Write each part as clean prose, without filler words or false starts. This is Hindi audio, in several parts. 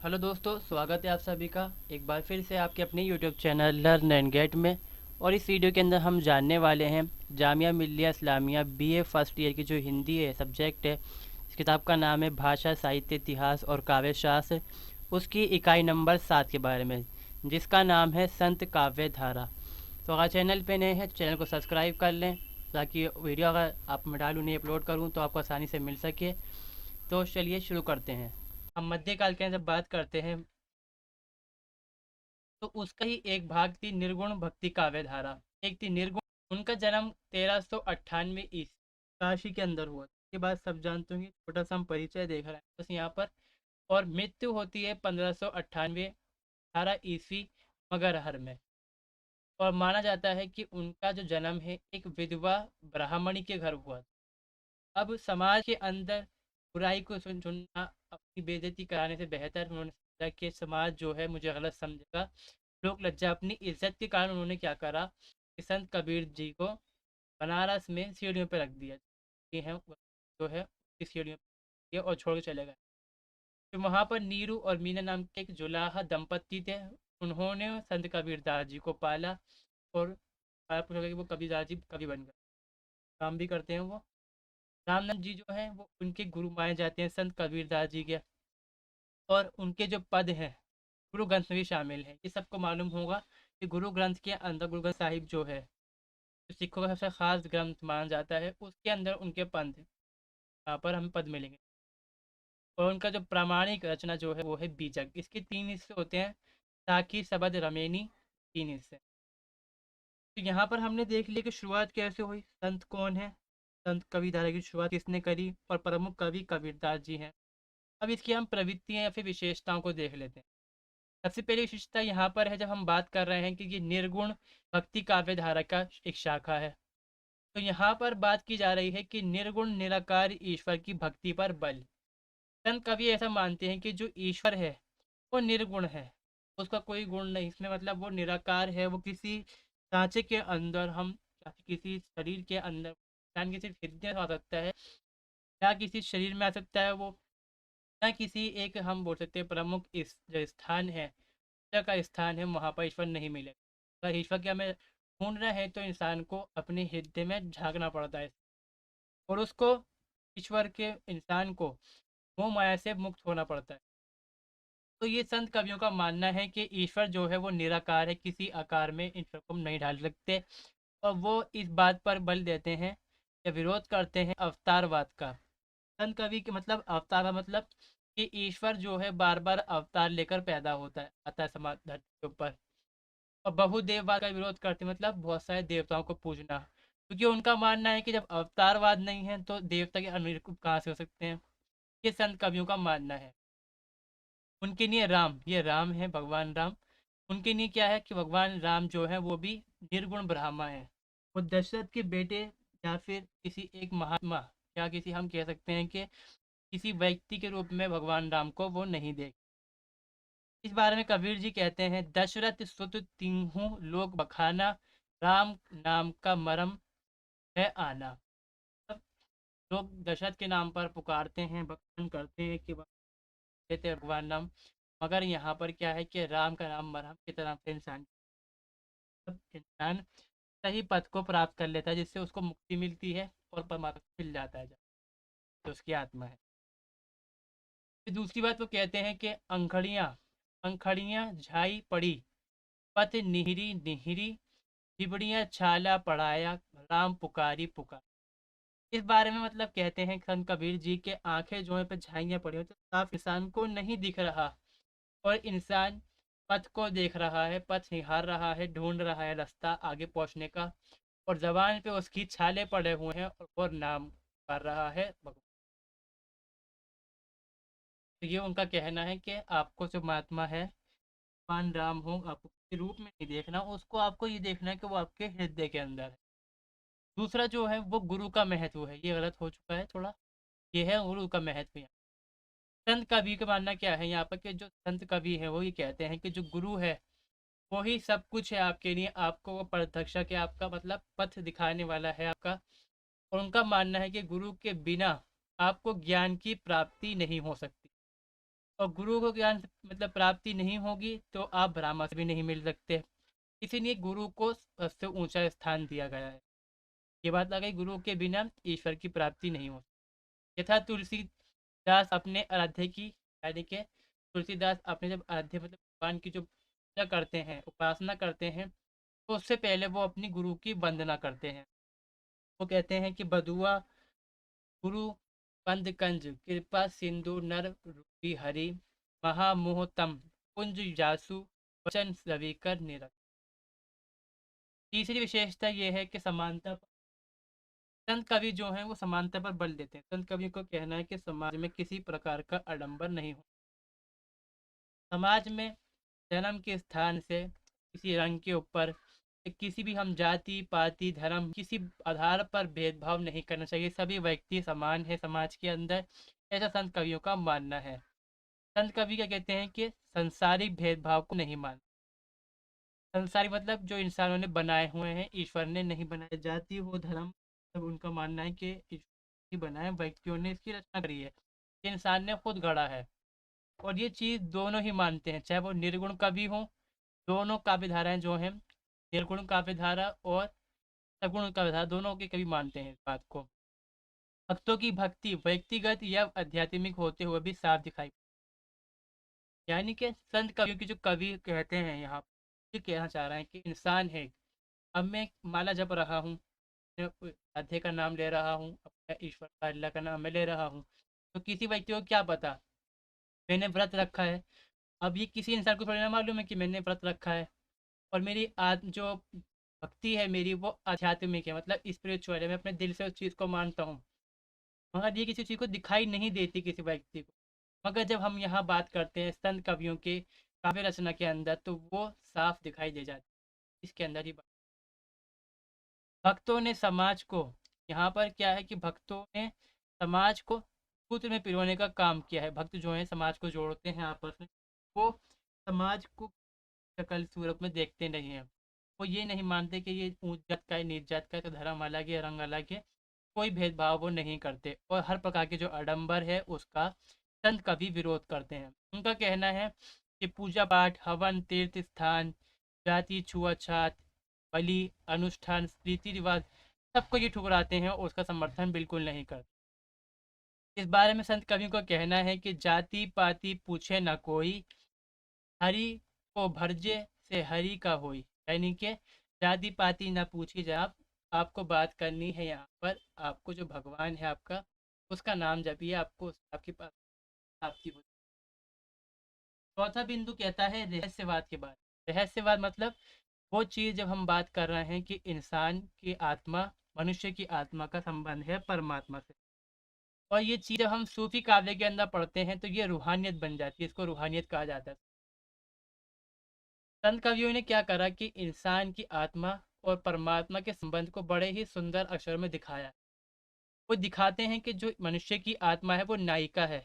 हेलो दोस्तों, स्वागत है आप सभी का एक बार फिर से आपके अपने YouTube channel learn and get में। और इस वीडियो के अंदर हम जानने वाले हैं Jamia Millia Islamia BA first year की जो हिंदी है सब्जेक्ट है। इस किताब का नाम है भाषा साहित्य इतिहास और काव्य शास्त्र। उसकी इकाई नंबर 7 के बारे में, जिसका नाम है संत काव्य धारा। तो अगर चैनल पे नए हैं तो चैनल को सब्सक्राइब कर लें, ताकि वीडियो अगर आप मैं डालूँ नहीं अपलोड करूँ तो आपको आसानी से मिल सके। तो चलिए शुरू करते हैं। हम मध्यकाल के जब बात करते हैं तो उसका ही एक भाग थी निर्गुण भक्ति काव्य धारा। एक थी निर्गुण। उनका जन्म 1398 ईस्वी काशी के अंदर हुआ। इसके बाद सब जानते होंगे, छोटा सा हम परिचय देख रहे हैं बस यहाँ पर। और मृत्यु होती है 1598 18 ईस्वी मगरहर में। और माना जाता है कि उनका जो जन्म है एक विधवा ब्राह्मणी के घर हुआ। अब समाज के अंदर बुराई को चुनना अपनी बेइज्जती कराने से बेहतर उन्होंने सोचा कि समाज जो है मुझे गलत समझेगा। लोक लज्जा अपनी इज्जत के कारण उन्होंने क्या करा कि संत कबीर जी को बनारस में सीढ़ियों पर रख दिया। ये है जो है उसकी सीढ़ियों पर दिया और छोड़ के चले गए। फिर वहाँ पर नीरू और मीना नाम के एक जुलाहा दंपत्ति थे। उन्होंने संत कबीरदास जी को पाला और पूछा कि वो कबीरदास जी कभी बन गए। काम भी करते हैं वो। रामनाथ जी जो है वो उनके गुरु माने जाते हैं संत कबीरदास जी के। और उनके जो पद हैं गुरु ग्रंथ में भी शामिल है। ये सबको मालूम होगा कि गुरु ग्रंथ के अंदर गुरु ग्रंथ साहिब जो है जो सिखों का सबसे खास ग्रंथ माना जाता है, उसके अंदर उनके पद यहाँ पर हमें पद मिलेंगे। और उनका जो प्रामाणिक रचना जो है वो है बीजक। इसके 3 हिस्से होते हैं, साखी शबद रमेनी, 3 हिस्से। तो यहाँ पर हमने देख लिया कि शुरुआत कैसे हुई, संत कौन है, संत कविधारा की शुरुआत किसने करी और प्रमुख कवि कबीरदास जी हैं। अब इसकी हम प्रवृत्तियाँ या फिर विशेषताओं को देख लेते हैं। सबसे पहली विशेषता यहाँ पर है, जब हम बात कर रहे हैं कि ये निर्गुण भक्ति काव्य धारा का एक शाखा है। तो यहाँ पर बात की जा रही है कि निर्गुण निराकार ईश्वर की भक्ति पर बल। संत कवि ऐसा मानते हैं कि जो ईश्वर है वो निर्गुण है, उसका कोई गुण नहीं, इसमें मतलब वो निराकार है। वो किसी सांचे के अंदर हम या फिर किसी शरीर के अंदर इंसान की सिर्फ हृदय आ सकता है या किसी शरीर में आ सकता है वो, ना किसी एक हम बोल सकते हैं प्रमुख इस जो स्थान है पूजा का स्थान है वहाँ पर ईश्वर नहीं मिलेगा। अगर ईश्वर के हमें ढूंढना है तो इंसान को अपने हृदय में झांकना पड़ता है और उसको ईश्वर के इंसान को मोह माया से मुक्त होना पड़ता है। तो ये संत कवियों का मानना है कि ईश्वर जो है वो निराकार है, किसी आकार में ईश्वर को हम नहीं ढाल सकते। और वो इस बात पर बल देते हैं या विरोध करते हैं अवतारवाद का। संत कवि के मतलब अवतार का मतलब कि ईश्वर जो है बार बार अवतार लेकर पैदा होता है आता है समाज धरती के ऊपर। और बहुदेववाद का विरोध करते हैं, मतलब बहुत सारे देवताओं को पूजना, क्योंकि उनका मानना है कि जब अवतारवाद नहीं है तो देवता के अनुरूप कहाँ से हो सकते हैं। ये संत कवियों का मानना है। उनके लिए राम, ये राम है भगवान राम। उनके लिए क्या है कि भगवान राम जो है वो भी निर्गुण ब्रह्मा है। वो दशरथ के बेटे या फिर किसी एक महात्मा या किसी हम कह सकते हैं कि किसी व्यक्ति के रूप में भगवान राम को वो नहीं देख। इस बारे में कबीर जी कहते हैं, दशरथ सुत तिन्हु लोक बखाना, राम नाम का मरम है आना। अब लोग दशरथ के नाम पर पुकारते हैं, बखान करते हैं कि देते हैं भगवान नाम, मगर यहाँ पर क्या है कि राम का नाम मरहम की तरह से इंसान सही पथ को प्राप्त कर लेता है, जिससे उसको मुक्ति मिलती है और परमात्मा मिल जाता है जो उसकी आत्मा है। फिर दूसरी बात वो कहते हैं कि अंखड़ियाँ अंखड़ियाँ झाई पड़ी, पथ निहरी निहरी, चिबड़ियाँ छाला पढ़ाया, राम पुकारी पुकार। इस बारे में मतलब कहते हैं संत कबीर जी के आंखें जो है पे झाइयाँ पड़ी हो तो साफ इंसान को नहीं दिख रहा, और इंसान पथ को देख रहा है, पथ निहार रहा है, ढूंढ रहा है रास्ता आगे पहुंचने का। और जबान पे उसकी छाले पड़े हुए हैं और नाम कर रहा है भगवान। तो ये उनका कहना है कि आपको जो महात्मा है भगवान राम हो, आपको किसी रूप में नहीं देखना उसको, आपको ये देखना है कि वो आपके हृदय के अंदर है। दूसरा जो है वो गुरु का महत्व है, ये गलत हो चुका है थोड़ा। ये है गुरु का महत्व यहाँ। संत कवि का मानना क्या है यहाँ पर कि जो संत कवि है वो ये कहते हैं कि जो गुरु है वो ही सब कुछ है आपके लिए, आपको वो प्रत्यक्ष के आपका मतलब पथ दिखाने वाला है आपका। और उनका मानना है कि गुरु के बिना आपको ज्ञान की प्राप्ति नहीं हो सकती। और गुरु को ज्ञान मतलब प्राप्ति नहीं होगी तो आप ब्रह्मा से भी नहीं मिल सकते। इसीलिए गुरु को सबसे ऊंचा स्थान दिया गया है। ये बात आ गई, गुरु के बिना ईश्वर की प्राप्ति नहीं हो। यथा तुलसीदास अपने आराध्य की, यानी कि तुलसीदास अपने जब आराध्य मतलब भगवान की जो पूजा करते हैं, उपासना करते हैं, तो उससे पहले वो अपनी गुरु की वंदना करते हैं। वो कहते हैं कि बधुआ गुरु पंद कंज कृपा सिंधु नर रूपी हरि महामोहतम कुंज जासु वचन सविकर निरत। तीसरी विशेषता ये है कि समानता। संत कवि जो हैं वो समानता पर बल देते हैं। संत कवि को कहना है कि समाज में किसी प्रकार का आडंबर नहीं हो। समाज में जन्म के स्थान से, किसी रंग के ऊपर, किसी भी हम जाति पाति धर्म किसी आधार पर भेदभाव नहीं करना चाहिए। सभी व्यक्ति समान है समाज के अंदर, ऐसा संत कवियों का मानना है। संत कवि क्या कहते हैं कि संसारिक भेदभाव को नहीं मान। संसारिक मतलब जो इंसानों ने बनाए हुए हैं, ईश्वर ने नहीं बनाए। जाति हो धर्म, सब उनका मानना है कि ईश्वर ने बनाए, व्यक्तियों ने इसकी रचना करी है, ये इंसान ने खुद गढ़ा है। और ये चीज़ दोनों ही मानते हैं, चाहे वो निर्गुण कवि हो। दोनों काव्य धाराएं जो हैं, निर्गुण काव्य धारा और सगुण काव्य धारा, दोनों के कवि मानते हैं इस बात को। भक्तों की भक्ति व्यक्तिगत या आध्यात्मिक होते हुए भी साफ दिखाई, यानी कि संत कवियों की जो कवि कहते हैं यहाँ ये कहना चाह रहे हैं कि इंसान है। अब मैं माला जप रहा हूँ, राधे का नाम ले रहा हूँ, अपने ईश्वर का अल्लाह का नाम मैं ले रहा हूँ, तो किसी व्यक्ति को क्या पता मैंने व्रत रखा है। अब ये किसी इंसान को थोड़ी ना मालूम है कि मैंने व्रत रखा है। और मेरी जो भक्ति है मेरी वो आध्यात्मिक है, मतलब स्पिरिचुअल है, मैं अपने दिल से उस चीज़ को मानता हूँ। मगर ये किसी चीज़ को दिखाई नहीं देती किसी व्यक्ति को। मगर जब हम यहाँ बात करते हैं संत कवियों के काव्य रचना के अंदर, तो वो साफ दिखाई दे जाती है इसके अंदर ही बात। भक्तों ने समाज को, यहाँ पर क्या है कि भक्तों ने समाज को सूत्र में पिरोने का काम किया है। भक्त जो है समाज को जोड़ते हैं आपस में। वो समाज को शक्ल सूरत में देखते नहीं हैं। वो ये नहीं मानते कि ये ऊंच जात का है नीच जात का है, तो धर्म अलग है रंग अलग है। कोई भेदभाव वो नहीं करते और हर प्रकार के जो आडंबर है उसका संत कवि विरोध करते हैं। उनका कहना है कि पूजा पाठ हवन तीर्थ स्थान जाति छुआछात बलि अनुष्ठान रीति रिवाज सबको ये ठुकराते हैं और उसका समर्थन बिल्कुल नहीं करते। इस बारे में संत कवि को कहना है कि जाति पाति पूछे न कोई हरि को भरजे से हरि का होई, यानी कि जाति पाति ना पूछी जाए। आपको बात करनी है यहाँ पर, आपको जो भगवान है आपका उसका नाम जपिए, आपको आपके पास प्राप्ति हो। चौथा बिंदु कहता है रहस्यवाद के बारे। रहस्यवाद मतलब वो चीज़ जब हम बात कर रहे हैं कि इंसान की आत्मा, मनुष्य की आत्मा का संबंध है परमात्मा से। और ये चीज़ जब हम सूफी काव्य के अंदर पढ़ते हैं तो ये रूहानियत बन जाती है, इसको रूहानियत कहा जाता है। संत कवियों ने क्या करा कि इंसान की आत्मा और परमात्मा के संबंध को बड़े ही सुंदर अक्षर में दिखाया। वो दिखाते हैं कि जो मनुष्य की आत्मा है वो नायिका है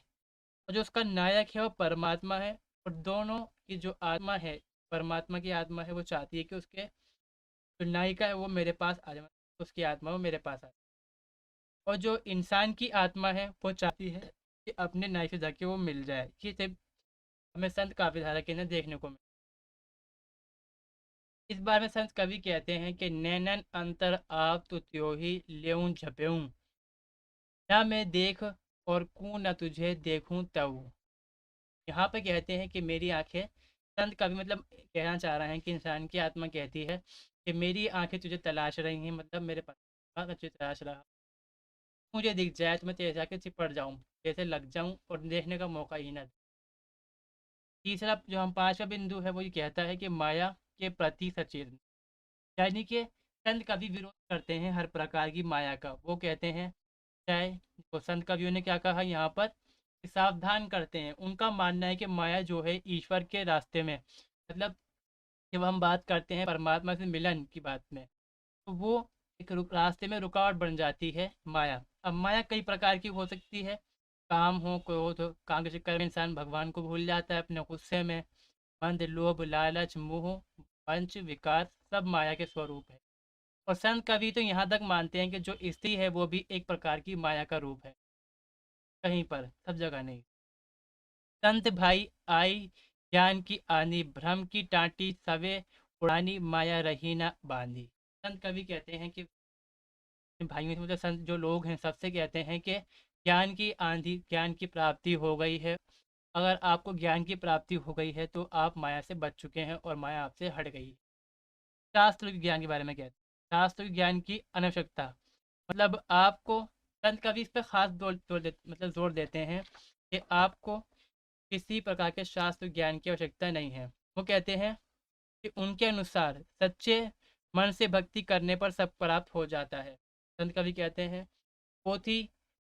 और जो उसका नायक है वो परमात्मा है। और दोनों की जो आत्मा है, परमात्मा की आत्मा है, वो चाहती है कि उसके जो नायिका है वो मेरे पास आ जाए, उसकी आत्मा वो मेरे पास आ जाए। और जो इंसान की आत्मा है वो चाहती है कि अपने नायक से जाके वो मिल जाए। ये सिर्फ हमें संत काव्य धारा के अंदर देखने को मिले। इस बारे में संत कवि कहते हैं कि नैनन अंतर आप तो त्यों ही लेऊं झपेऊं ना मैं देख और कूं न तुझे देखूं तब। यहाँ पे कहते हैं कि मेरी आंखें, संत कवि मतलब कहना चाह रहे हैं कि इंसान की आत्मा कहती है कि मेरी आंखें तुझे तलाश रही हैं, मतलब मेरे पास तुझे तलाश रहा, मुझे दिख जाए तो मैं तेरे जाके चिपट जाऊँ, जैसे लग जाऊँ और देखने का मौका ही ना दे। तीसरा जो हम पांचवा बिंदु है वो ये कहता है कि माया के प्रति सचेत, यानी कि संत कवि विरोध करते हैं हर प्रकार की माया का। वो कहते हैं, चाहे वो संत कवियों ने क्या कहा यहाँ पर कि सावधान करते हैं। उनका मानना है कि माया जो है ईश्वर के रास्ते में, मतलब जब हम बात करते हैं परमात्मा से मिलन की बात में, तो वो एक रास्ते में रुकावट बन जाती है माया। अब माया कई प्रकार की हो सकती है, काम हो क्रोध हो, काम के चक्कर में इंसान भगवान को भूल जाता है अपने गुस्से में। मंद लोभ लालच मोह पंच विकार सब माया के स्वरूप है। और संत कवि तो यहाँ तक मानते हैं कि जो स्त्री है वो भी एक प्रकार की माया का रूप है, कहीं पर सब जगह नहीं। संत भाई आई ज्ञान की आनी, भ्रम की टाँटी सवे उड़ानी, माया रही न बाँधी। संत कवि कहते हैं कि भाइयों से मतलब संत जो लोग हैं सबसे कहते हैं कि ज्ञान की आंधी, ज्ञान की प्राप्ति हो गई है। अगर आपको ज्ञान की प्राप्ति हो गई है तो आप माया से बच चुके हैं और माया आपसे हट गई है। शास्त्र ज्ञान के बारे में कहते हैं, शास्त्र ज्ञान की अनावश्यकता, मतलब आपको संत कवि इस पर खास मतलब जोर देते हैं कि आपको किसी प्रकार के शास्त्र ज्ञान की आवश्यकता नहीं है। वो कहते हैं कि उनके अनुसार सच्चे मन से भक्ति करने पर सब प्राप्त हो जाता है। संत कवि कहते हैं, पोथी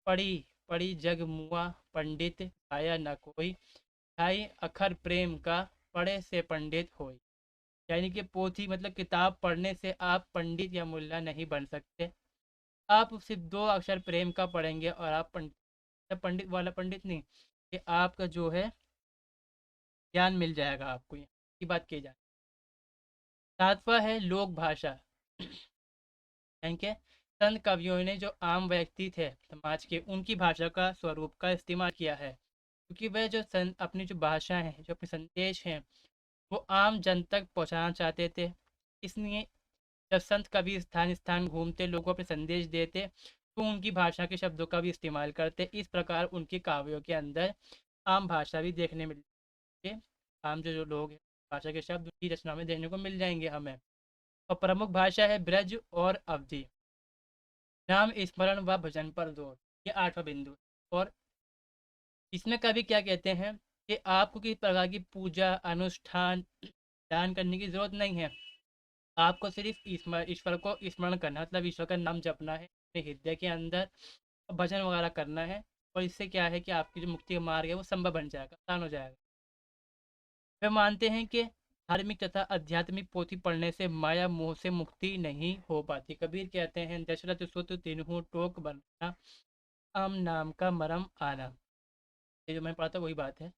पढ़ी पढ़ी जग मुआ, पंडित आया न कोई, ढाई अखर प्रेम का, पढ़े से पंडित होई। यानी कि पोथी मतलब किताब पढ़ने से आप पंडित या मुल्ला नहीं बन सकते। आप सिर्फ दो अक्षर प्रेम का पढ़ेंगे और आप पंडित, पंडित वाला पंडित नहीं, कि आपका जो है ज्ञान मिल जाएगा आपको, की बात की जाए। सातवां है लोक भाषा। यानी कि संत कवियों ने जो आम व्यक्ति थे समाज के, उनकी भाषा का स्वरूप का इस्तेमाल किया है, क्योंकि वह जो संत अपनी जो भाषा है, जो अपने संदेश हैं, वो आम जन तक पहुंचाना चाहते थे। इसलिए जब संत कवि स्थान स्थान घूमते, लोगों को अपने संदेश देते, तो उनकी भाषा के शब्दों का भी इस्तेमाल करते। इस प्रकार उनके काव्यों के अंदर आम भाषा भी देखने मिलती है। आम जो लोग हैं, भाषा के शब्द उनकी रचना में देखने को मिल जाएंगे हमें। और प्रमुख भाषा है ब्रज और अवधि। नाम स्मरण व भजन पर जोर, ये आठवां बिंदु। और इसमें कवि क्या कहते हैं कि आपको किसी प्रकार की पूजा अनुष्ठान दान करने की जरूरत नहीं है। आपको सिर्फ ईश्वर को स्मरण करना, मतलब ईश्वर का नाम जपना है अपने हृदय के अंदर, भजन वगैरह करना है। और इससे क्या है कि आपकी जो मुक्ति का मार्ग है वो संभव बन जाएगा, आसान हो जाएगा। वे मानते हैं कि धार्मिक तथा आध्यात्मिक पोथी पढ़ने से माया मोह से मुक्ति नहीं हो पाती। कबीर कहते हैं, दशरथ सुत तिन्हु टोक बनना, आम नाम का मरम आना। ये जो मैं पढ़ा था वही बात है।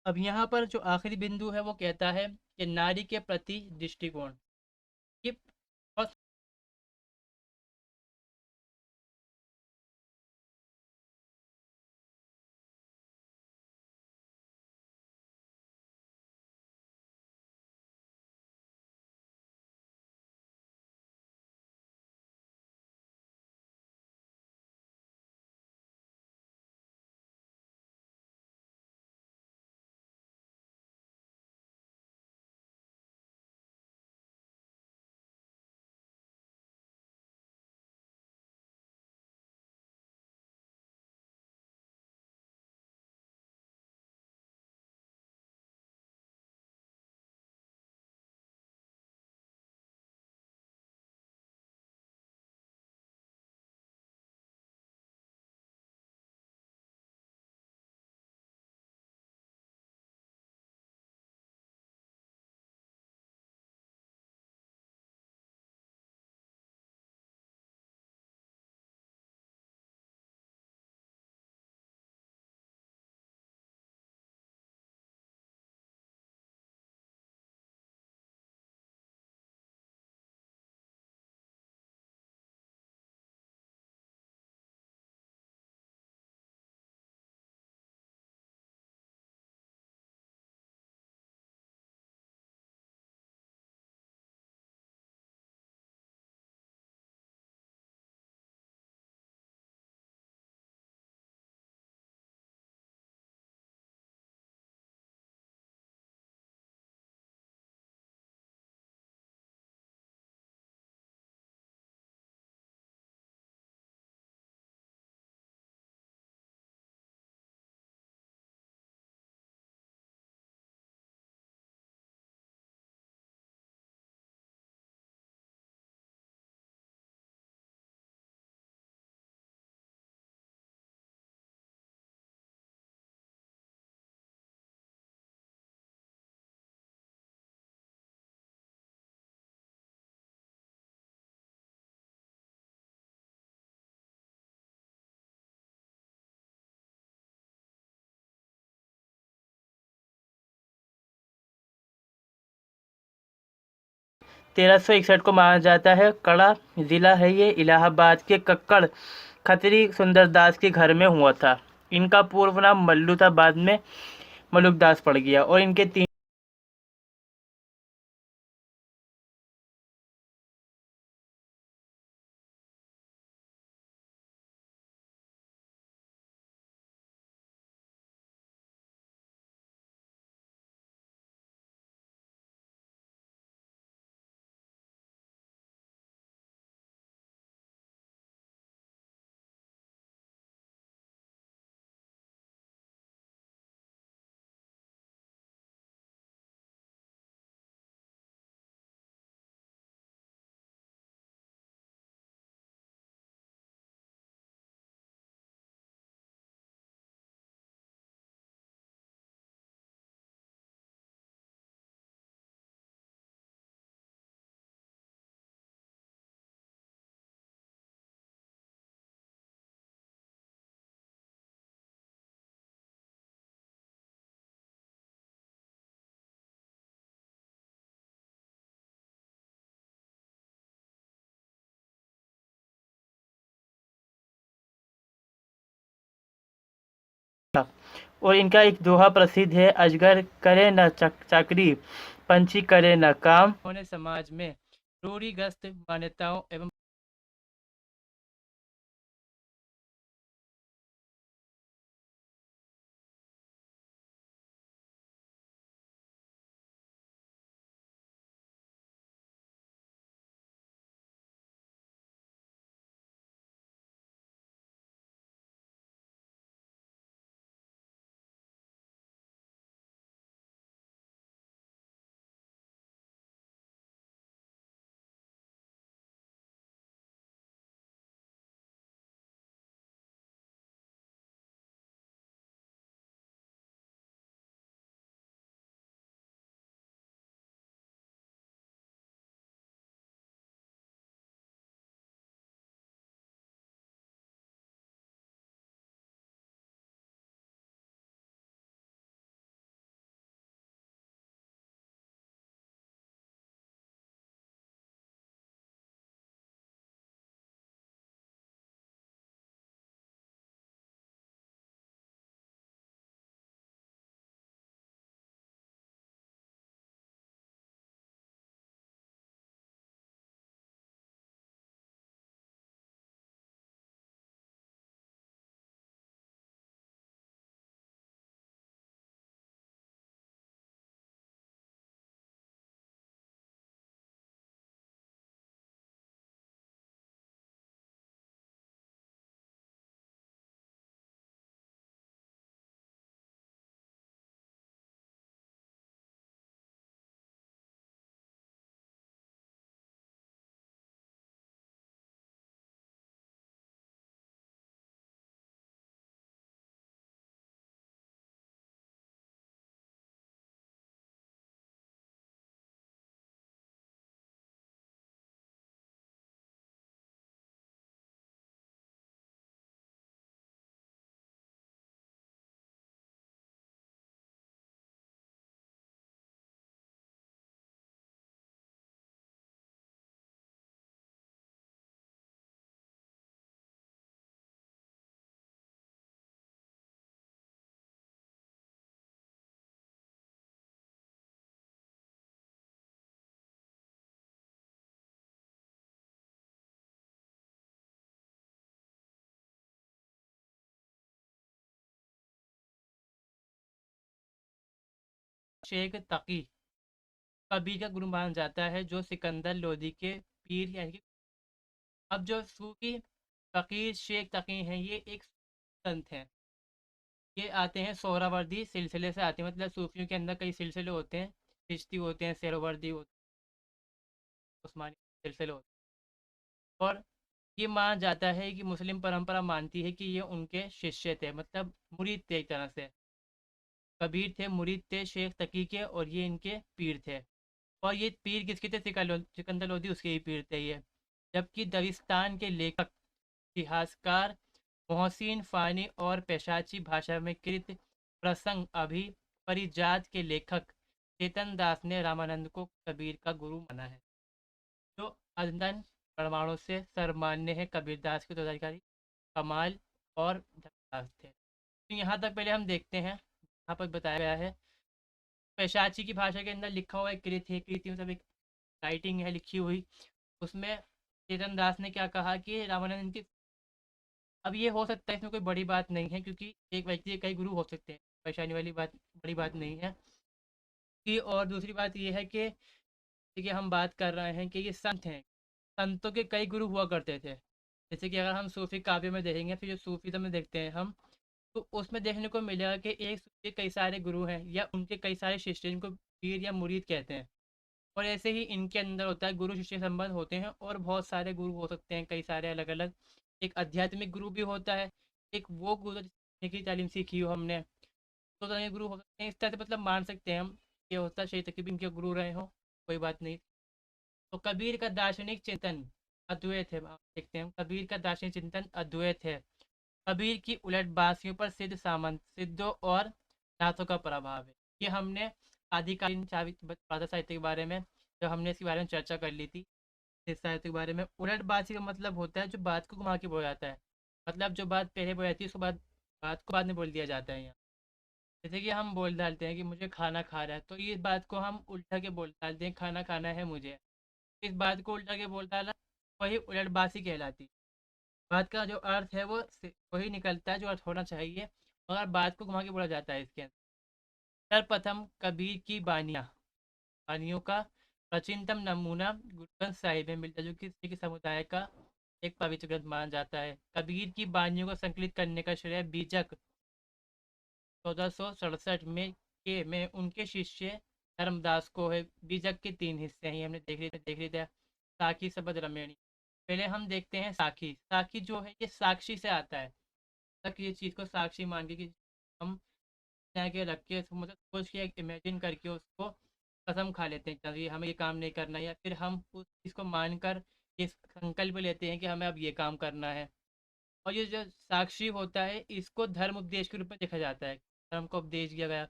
अब यहाँ पर जो आखिरी बिंदु है वो कहता है कि नारी के प्रति दृष्टिकोण। ये बहुत 1361 को माना जाता है। कड़ा जिला है ये, इलाहाबाद के कक्कड़ खत्री सुंदरदास के घर में हुआ था। इनका पूर्व नाम मल्लू था, बाद में मलुकदास पड़ गया और इनके 3 और इनका एक दोहा प्रसिद्ध है, अजगर करे न चाकरी, पंछी करे न काम। उन्होंने समाज में रूढ़िग्रस्त मान्यताओं एवं शेख तकी कबीर का गुरु माना जाता है, जो सिकंदर लोदी के पीर यानी कि अब जो सूफी फकीर शेख तकी हैं, ये एक संत हैं। ये आते हैं सोहरावर्दी सिलसिले से आते हैं, मतलब सूफियों के अंदर कई सिलसिले होते हैं, चिश्ती होते हैं, सोहरावर्दी होते हैं, उस्मानी सिलसिले होते हैं। और ये माना जाता है कि मुस्लिम परंपरा मानती है कि ये उनके शिष्य थे, मतलब मुरीद थे एक तरह से। कबीर थे, मुरीद थे शेख तकी के, और ये इनके पीर थे। और ये पीर किसके थे? सिकंदर लोधी उसके ही पीर थे ये। जबकि दविस्तान के लेखक इतिहासकार मोहसिन फ़ानी और पेशाची भाषा में कृत प्रसंग अभी परिजात के लेखक चेतन दास ने रामानंद को कबीर का गुरु माना है, जो अदनन प्रमाणों से सर्वमान्य है। कबीरदास के उत्तराधिकारी कमाल और धनदास थे। तो यहाँ तक पहले हम देखते हैं यहाँ पर बताया गया है। पैशाची की भाषा के अंदर लिखा हुआ एक कृति है, कृति मतलब एक राइटिंग है लिखी हुई। उसमें चेतन दास ने क्या कहा कि रामानंद की, अब ये हो सकता है इसमें कोई बड़ी बात नहीं है, क्योंकि एक व्यक्ति के कई गुरु हो सकते हैं, परेशानी वाली बात बड़ी बात नहीं है कि। और दूसरी बात ये है कि देखिए हम बात कर रहे हैं कि ये संत हैं, संतों के कई गुरु हुआ करते थे। जैसे कि अगर हम सूफी काव्य में देखेंगे, फिर जो सूफीज़्म में देखते हैं हम, तो उसमें देखने को मिलेगा कि एक सूफी के कई सारे गुरु हैं या उनके कई सारे शिष्य, जिनको पीर या मुरीद कहते हैं। और ऐसे ही इनके अंदर होता है, गुरु शिष्य संबंध होते हैं और बहुत सारे गुरु हो सकते हैं, कई सारे अलग अलग। एक आध्यात्मिक गुरु भी होता है, एक वो गुरु जिसने की तालीम सीखी हो हमने, तो तरह के गुरु हो सकते हैं। इस तरह से मतलब मान सकते हैं हम, ये होता है शहीद तक भी इनके गुरु रहे हो, कोई बात नहीं। तो कबीर का दार्शनिक चिंतन अद्वैत है, आप देखते हैं कबीर का दार्शनिक चिंतन अद्वैत है। कबीर की उलटबाजियों पर सिद्ध सामंत सिद्धों और नाथों का प्रभाव है। ये हमने आदिकालीन साहित्य साहित्य के बारे में, जब हमने इसके बारे में चर्चा कर ली थी, इस साहित्य के बारे में। उलटबाजी का मतलब होता है जो बात को घुमा के बोला जाता है, मतलब जो बात पहले बोली जाती है उसको बात को बाद में बोल दिया जाता है यहाँ। जैसे कि हम बोल डालते हैं कि मुझे खाना खा रहा है, तो ये बात को हम उल्टा के बोल डालते हैं, खाना खाना है मुझे। इस बात को उल्टा के बोल डाला, वही उलटबाजी कहलाती है। बात का जो अर्थ है वो वही निकलता है जो अर्थ होना चाहिए, मगर बात को घुमा के बोला जाता है इसके अंदर। सर्वप्रथम कबीर की बानियों का प्राचीनतम नमूना गुरु ग्रंथ साहिब में मिलता है, जो कि सिख समुदाय का एक पवित्र ग्रंथ माना जाता है। कबीर की बानियों को संकलित करने का श्रेय बीजक 1467 में उनके शिष्य धर्मदास को है। बीजक के 3 हिस्से हैं, ये हमने देख लिए थे। साखी, शबद, रमेणी। पहले हम देखते हैं साखी। साखी जो है ये साक्षी से आता है, तक ये चीज़ को साक्षी मान के कि हम यहाँ के रख के मतलब सोच के इमेजिन करके उसको कसम खा लेते हैं कि हमें ये काम नहीं करना है, या फिर हम उस चीज़ को मानकर ये संकल्प लेते हैं कि हमें अब ये काम करना है। और ये जो साक्षी होता है इसको धर्म उपदेश के रूप में देखा जाता है, धर्म को उपदेश दिया गया।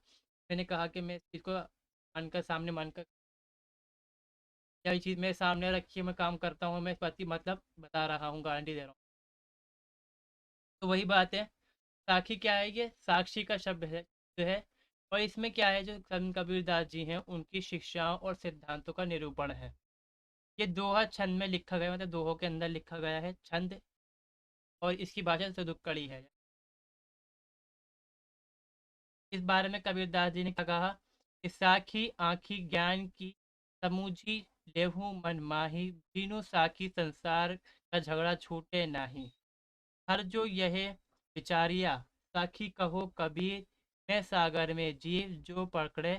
मैंने कहा कि मैं इस चीज़ को मानकर, सामने मानकर, या ये चीज़ मेरे सामने रखी है, मैं काम करता हूँ, मैं इस बात की मतलब बता रहा हूँ, गारंटी दे रहा हूँ। तो वही बात है, साखी क्या है, ये साक्षी का शब्द है जो है। और इसमें क्या है, जो संत कबीरदास जी हैं उनकी शिक्षाओं और सिद्धांतों का निरूपण है। ये दोहा छंद में लिखा गया, मतलब दोहों के अंदर लिखा गया है छंद, और इसकी भाषा सदुक्कड़ी है। इस बारे में कबीरदास जी ने क्या कहा कि साखी आँखी ज्ञान की समूझी लेहू मन माही, तीनों साखी संसार का झगड़ा छूटे नाही। हर जो यह विचारिया साखी कहो कबीर, मैं सागर में जीव जो पकड़े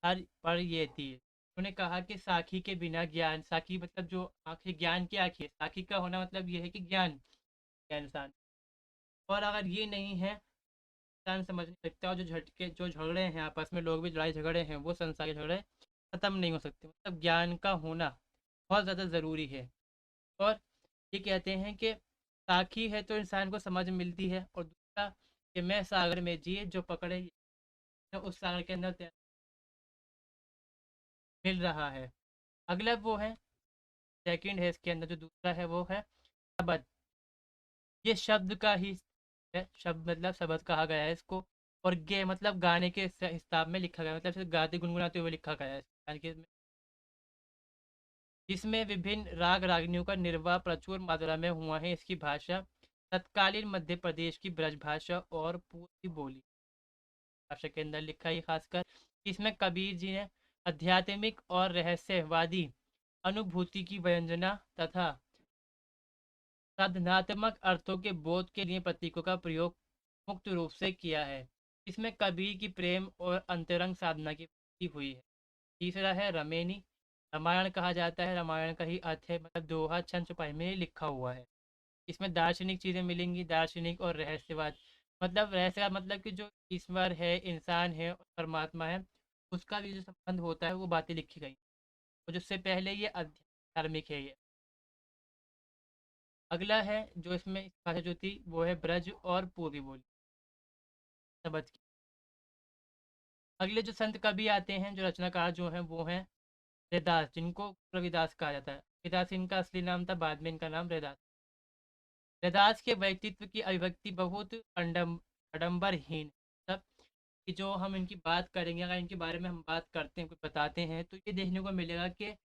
हर पर ये तीर। उन्होंने कहा कि साखी के बिना ज्ञान, साखी मतलब जो आंखें, ज्ञान की आंखें, साखी का होना मतलब ये है कि ज्ञान है इंसान। और अगर ये नहीं है, इंसान समझ नहीं सकता, और जो झटके जो झगड़े हैं आपस में, लोग भी लड़ाई झगड़े हैं, वो संसार के झगड़े खत्म नहीं हो सकते। मतलब ज्ञान का होना बहुत ज़्यादा ज़रूरी है। और ये कहते हैं कि साखी है तो इंसान को समझ मिलती है, और दूसरा कि मैं सागर में जिए जो पकड़े, तो उस सागर के अंदर मिल रहा है। अगला वो है, सेकंड है इसके अंदर, जो दूसरा है वो है शब्द। ये शब्द का ही है, शब्द मतलब शब्द कहा गया है इसको। और गे मतलब गाने के हिसाब में लिखा गया, मतलब सिर्फ गाते गुनगुनाते हुए लिखा गया है यानी कि इसमें विभिन्न राग रागनियों का निर्वाह प्रचुर मात्रा में हुआ है। इसकी भाषा तत्कालीन मध्य प्रदेश की ब्रज भाषा और पूर्वी बोली भाषा के अंदर लिखा है। खासकर इसमें कबीर जी ने आध्यात्मिक और रहस्यवादी अनुभूति की व्यंजना तथा साधनात्मक अर्थों के बोध के लिए प्रतीकों का प्रयोग मुक्त रूप से किया है। इसमें कबीर की प्रेम और अंतरंग साधना की पुष्टि हुई है। तीसरा है रमेनी। रामायण कहा जाता है, रामायण का ही अर्थ है, मतलब दोहा छंद चौपाई में लिखा हुआ है। इसमें दार्शनिक चीज़ें मिलेंगी, दार्शनिक और रहस्यवाद। मतलब रहस्यवाद मतलब कि जो ईश्वर है, इंसान है और परमात्मा है, उसका भी जो संबंध होता है वो बातें लिखी गई। और जिससे पहले ये धार्मिक है ये। अगला है जो इसमें इस भाषा जो थी वो है ब्रज और पूर्वी बोली शब्द की। अगले जो संत कवि आते हैं, जो रचनाकार जो हैं वो हैं रैदास, जिनको रविदास कहा जाता है। रविदास इनका असली नाम था, बाद में इनका नाम रैदास। रैदास के व्यक्तित्व की अभिव्यक्ति बहुत आडंबरहीन, मतलब कि जो हम इनकी बात करेंगे, अगर इनके बारे में हम बात करते हैं, कुछ बताते हैं, तो ये देखने को मिलेगा कि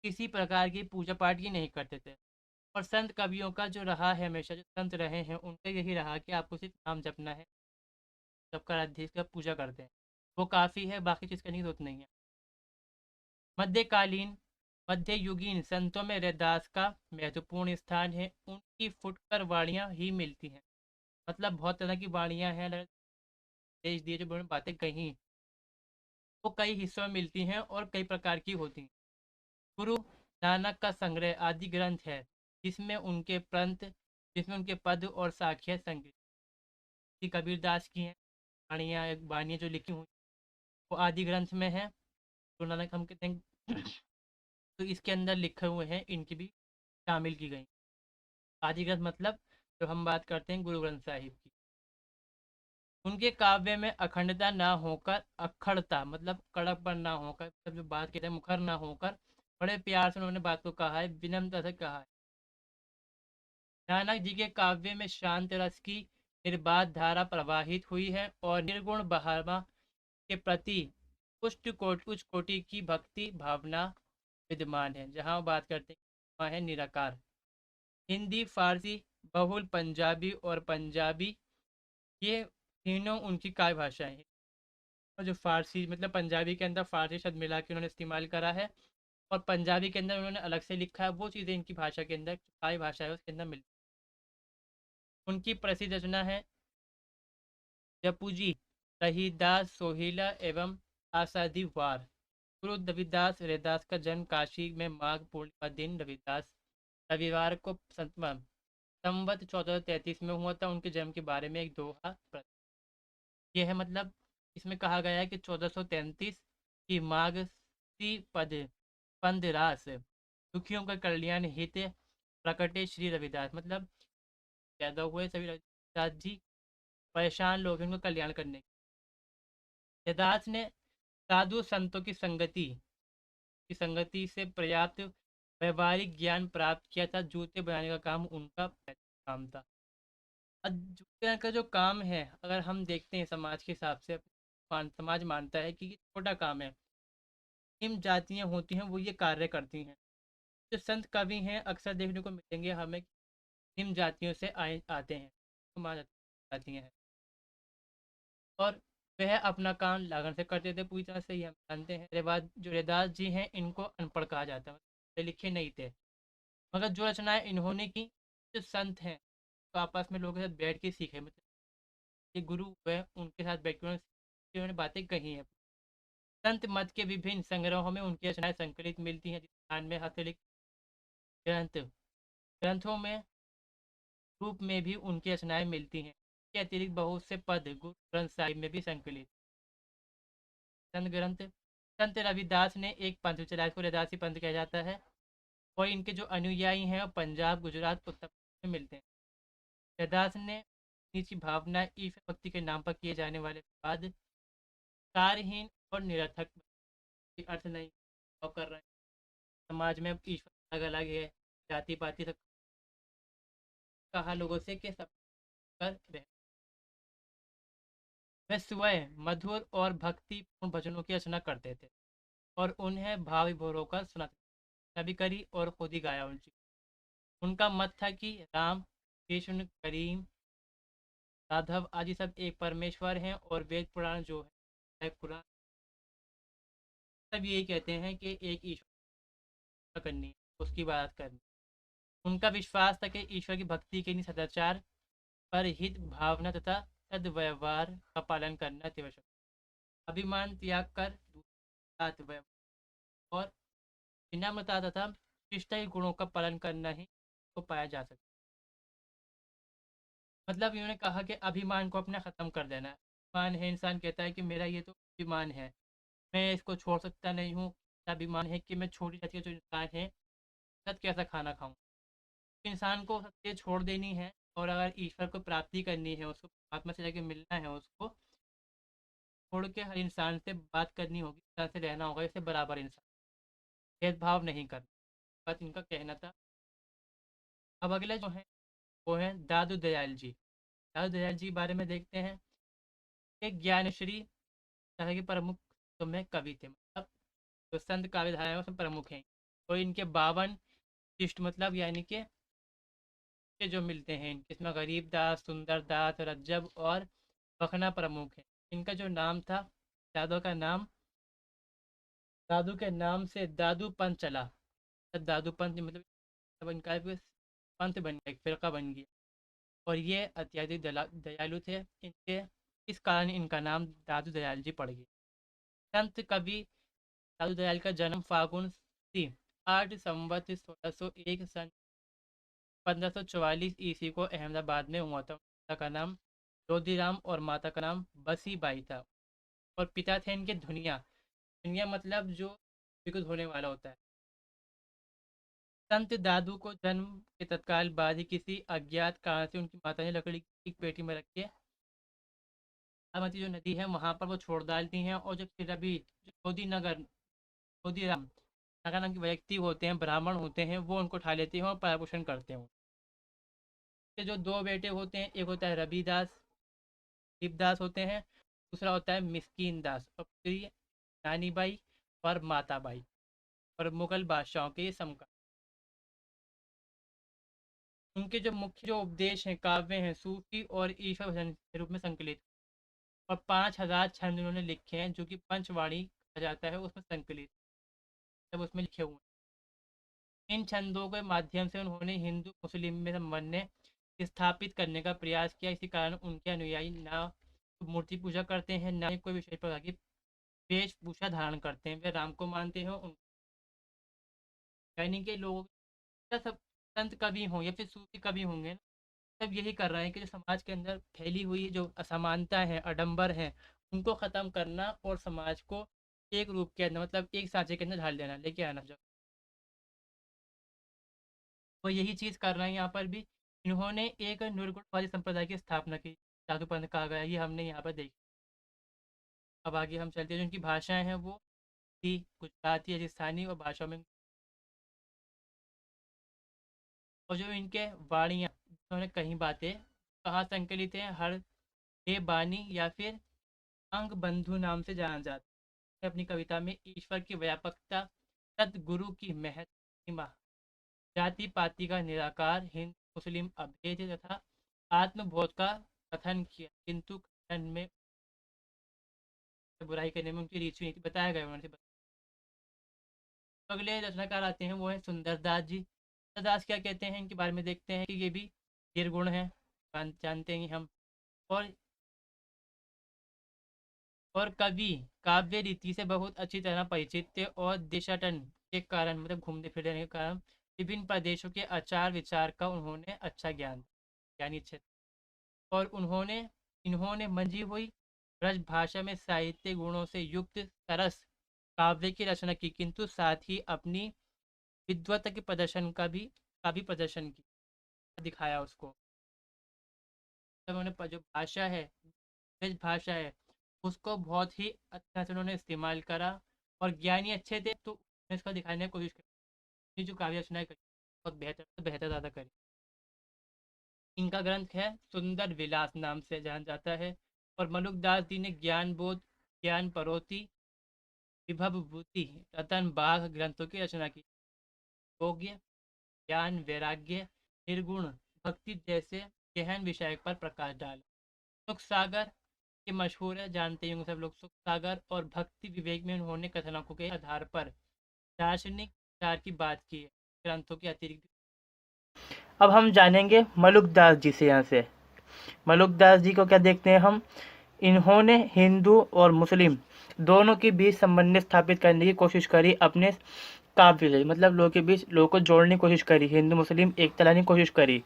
किसी प्रकार की पूजा पाठ ये नहीं करते थे। और संत कवियों का जो रहा है, हमेशा जो संत रहे हैं उनका यही रहा कि आपको सिर्फ नाम जपना है, सबका अध्यक्ष का पूजा करते हैं, वो काफ़ी है, बाकी चीज़ करने की जरूरत नहीं है। मध्यकालीन मध्ययुगीन संतों में रैदास का महत्वपूर्ण स्थान है। उनकी फुटकर वाणियाँ ही मिलती हैं, मतलब बहुत तरह की वाणियाँ हैं, अलग देश दिए जो उन्होंने बातें कही, वो कई हिस्सों में मिलती हैं और कई प्रकार की होती हैं। गुरु नानक का संग्रह आदि ग्रंथ है, जिसमें उनके पंथ, जिसमें उनके पद और साखियाँ संग्रहित। श्री कबीरदास की हैं वाणियाँ जो लिखी हुई, वो आदि ग्रंथ में है। गुरु नानक हम कहते हैं तो इसके अंदर लिखे हुए हैं, इनकी भी शामिल की गई। आदि ग्रंथ मतलब जो हम बात करते हैं गुरु ग्रंथ साहिब की। उनके काव्य में अखंडता ना होकर, अखड़ता मतलब कड़कपन ना होकर, मतलब जो बात कहते हैं मुखर ना होकर, बड़े प्यार से उन्होंने बात को कहा है, विनम्रता से कहा है। नानक जी के काव्य में शांत रस की निर्बाध धारा प्रवाहित हुई है और निर्गुण बहावा के प्रति उच्च कोटि की भक्ति भावना विद्यमान है। जहाँ बात करते हैं वहाँ है निराकार। हिंदी, फारसी, बहुल पंजाबी और पंजाबी, ये तीनों उनकी काय भाषाएं हैं। और जो फारसी मतलब पंजाबी के अंदर फारसी शब्द मिला के उन्होंने इस्तेमाल करा है, और पंजाबी के अंदर उन्होंने अलग से लिखा है, वो चीज़ें इनकी भाषा के अंदर काय भाषा है उसके अंदर मिलती। उनकी प्रसिद्ध रचना है जपूजी, रहीदास, सोहिला एवं आसादी वार। गुरु रविदास रैदास का जन्म काशी में माघ पूर्णिमा दिन रविवार को संवत 1433 में हुआ था। उनके जन्म के बारे में एक दोहा ये है, मतलब इसमें कहा गया है कि 1433 की माघ सी पंदरास दुखियों का कल्याण हित प्रकटे श्री रविदास, मतलब पैदा हुए सभी रविदास जी परेशान लोग हैं, उनका कल्याण करने। रविदास ने साधु संतों की संगति से पर्याप्त व्यवहारिक ज्ञान प्राप्त किया था। जूते बनाने का काम उनका काम था। अब जूते का जो काम है, अगर हम देखते हैं समाज के हिसाब से, समाज मानता है कि ये छोटा काम है, निम्न जातियाँ होती हैं वो ये कार्य करती हैं। जो संत कवि हैं अक्सर देखने को मिलेंगे हमें, निम्न जातियों से आते हैं, समाज जातियाँ हैं, और वह अपना काम लगन से करते थे पूरी तरह से, ही हम जानते हैं। उसके बाद जो रैदास जी हैं इनको अनपढ़ कहा जाता है, पढ़े लिखे नहीं थे, मगर जो रचनाएं इन्होंने की, जो संत हैं तो आपस में लोगों के साथ बैठ के सीखे, मतलब ये गुरु व उनके साथ बैठ के उन्होंने बातें कही हैं। संत मत के विभिन्न संग्रहों में उनकी रचनाएं संकलित मिलती हैं, जिस में हस्तलिखित ग्रंथ ग्रंथों में रूप में भी उनकी रचनाएं मिलती हैं। इसके अतिरिक्त बहुत से पद गुरु ग्रंथ साहिब में भी संकलित। संत ग्रंथ संत रविदास ने एक पंथ चलाया, इसको रैदासी पंथ कहा जाता है, और इनके जो अनुयायी हैं वो पंजाब, गुजरात, उत्तर प्रदेश में मिलते हैं। रैदास ने नीची भावना ईश्वर भक्ति के नाम पर किए जाने वाले वाद सारहीन और निरर्थक अर्थ नहीं और कर रहे हैं। समाज में ईश्वर अलग अलग है, जाति पाति सब कहा लोगों से कि सब कर रहे। वे स्वयं मधुर और भक्तिपूर्ण भजनों की रचना करते थे और उन्हें भाव विभोरों का सुना, कभी करी और खुद ही गाया उनकी। उनका मत था कि राम, कृष्ण, करीम, राधव आदि सब एक परमेश्वर हैं, और वेद पुराण जो है पुराण सब यही कहते हैं कि एक ईश्वर करनी है, उसकी बात करनी। उनका विश्वास था कि ईश्वर की भक्ति के लिए सदाचार पर हित भावना तथा सद्व्यवहार का पालन करना आवश्यक। अभिमान त्याग कर दूसरे व्यवहार और विनम्रता तथा शिष्ट गुणों का पालन करना ही को पाया जा सकता। मतलब इन्होंने कहा कि अभिमान को अपना ख़त्म कर देना है। अभिमान है, इंसान कहता है कि मेरा ये तो अभिमान है, मैं इसको छोड़ सकता नहीं हूँ। अभिमान है कि मैं छोटी जाति का जो इंसान है सच कैसा खाना खाऊं। इंसान को सत्य छोड़ देनी है, और अगर ईश्वर को प्राप्ति करनी है, उसको आत्मा से जाके मिलना है, उसको छोड़ के हर इंसान से बात करनी होगी, इंसान से रहना होगा, इससे बराबर इंसान, भेदभाव नहीं करना, बस इनका कहना था। अब अगले जो हैं वो हैं दादू दयाल जी। दादू दयाल जी के बारे में देखते हैं। एक ज्ञानश्री तरह के प्रमुख तो में कवि थे, मतलब जो संत काव्य धारा है उसमें प्रमुख हैं। और इनके 52 शिष्ट मतलब यानी कि ये जो मिलते हैं इनके, इसमें गरीब दास, सुंदर दास, रज्जब और बखना प्रमुख है। इनका जो नाम था, दादू का नाम, दादू के नाम से दादू पंथ चला। दादू पंथ मतलब अब इनका भी पंथ बन गया, एक फिरका बन गया। और ये अत्यधिक दयालु थे। इनके इस कारण इनका नाम दादू दयाल जी पड़ गया। संत कवि दादू दयाल का जन्म फागुन सी 8 संवत 1601 सन 1544 ईस्वी को अहमदाबाद में हुआ था। पिता का नाम जोधीराम और माता का नाम बसी बाई था। और पिता थे इनके धुनिया। धुनिया मतलब जो विकुत होने वाला होता है। संत दादू को जन्म के तत्काल बाद ही किसी अज्ञात कारण से उनकी माता ने लकड़ी की पेटी में रख के साबरमती जो नदी है वहां पर वो छोड़ डालती हैं। और जब फिर अभी मोदी नगर, मोदीराम नगर नाम के व्यक्ति होते हैं, ब्राह्मण होते हैं, वो उनको उठा लेते हैं और पालन पोषण करते हैं। के जो दो बेटे होते हैं, एक होता है रविदास, शिवदास होते हैं, दूसरा होता है मिस्कीन दास। और फिर नानी बाई और माता बाई और मुगल बादशाहों के ये समका। उनके जो मुख्य जो उपदेश हैं, काव्य हैं, सूफी और ईश्वर भजन के रूप में संकलित। और 5000 छंद उन्होंने लिखे हैं, जो कि पंचवाणी कहा जाता है उसमें संकलित, जब उसमें लिखे हुए हैं। इन छंदों के माध्यम से उन्होंने हिंदू मुस्लिम में संबंध स्थापित करने का प्रयास किया। इसी कारण उनके अनुयायी ना तो मूर्ति पूजा करते हैं, ना ही कोई विशेष प्रकार की वेशभूषा धारण करते हैं। वे राम को मानते हैं। उन यानी कि लोग सब संत कवि हों या फिर सूफी कवि होंगे ना, सब यही कर रहे हैं कि जो समाज के अंदर फैली हुई जो असमानता है, आडंबर है, उनको ख़त्म करना और समाज को एक रूप के अंदर, मतलब एक सांचे के अंदर ढाल देना, लेके आना। जब वो यही चीज़ कर रहे हैं यहाँ पर भी। इन्होंने एक निर्गुणवादी संप्रदाय की स्थापना की, जादूपंथ कहा गया, ये हमने यहाँ पर देखी। अब आगे हम चलते हैं। जो इनकी भाषाएं हैं वो थी गुजराती, राजस्थानी और भाषाओं में। और जो इनके वाणियाँ, उन्होंने कहीं बातें कहाँ संकलित हैं, हर हे बानी या फिर अंग बंधु नाम से जाना जाता है। अपनी कविता में ईश्वर की व्यापकता, सदगुरु की महिमा, जाति पाति का निराकार, हिंदू मुस्लिम अभेद तथा आत्मबोध का कथन किया। किंतु कथन में बुराई करने में उनकी रीच नहीं थी, बताया गया उन्होंने। अगले रचनाकार आते हैं, वो है सुंदरदास जी। सुंदरदास क्या कहते हैं इनके बारे में देखते हैं कि ये भी निर्गुण है, जानते हैं हम। और कवि काव्य रीति से बहुत अच्छी तरह परिचित थे। और देशाटन के कारण, मतलब घूमने फिरने के कारण, विभिन्न प्रदेशों के आचार विचार का उन्होंने अच्छा ज्ञानी क्षेत्र। और इन्होंने मंझी हुई ब्रज भाषा में साहित्य गुणों से युक्त सरस काव्य की रचना की, किंतु साथ ही अपनी विद्वता के प्रदर्शन का भी प्रदर्शन किया, दिखाया उसको। जब उन्होंने जो भाषा है, ब्रज भाषा है, उसको बहुत ही अच्छा से उन्होंने इस्तेमाल करा। और ज्ञानी अच्छे थे तो उन्होंने इसको दिखाने की कोशिश की। जो काव्य रचनाएं करी बहुत बेहतर से बेहतर ज़्यादा करी। इनका ग्रंथ है सुंदर विलास नाम से जाना जाता है। और मलुकदास जी ने ज्ञान बोध, ज्ञान परोति, विभव भूति, रतन बाघ ग्रंथों की रचना की। योग्य, ज्ञान, वैराग्य, निर्गुण भक्ति जैसे गहन विषय पर प्रकाश डाला। सुख सागर ये मशहूर है, जानते होंगे सब लोग। सुख सागर और भक्ति विवेक में उन्होंने कथनकों के आधार पर दार्शनिक विचार की बात की है, ग्रंथों के अतिरिक्त। अब हम जानेंगे मलुकदास जी से। यहाँ से मलुकदास जी को क्या देखते हैं हम। इन्होंने हिंदू और मुस्लिम दोनों के बीच संबंध स्थापित करने की कोशिश करी अपने काव्य से, मतलब लोगों के बीच लोगों को जोड़ने की कोशिश करी, हिंदू मुस्लिम एकता लाने की कोशिश करी।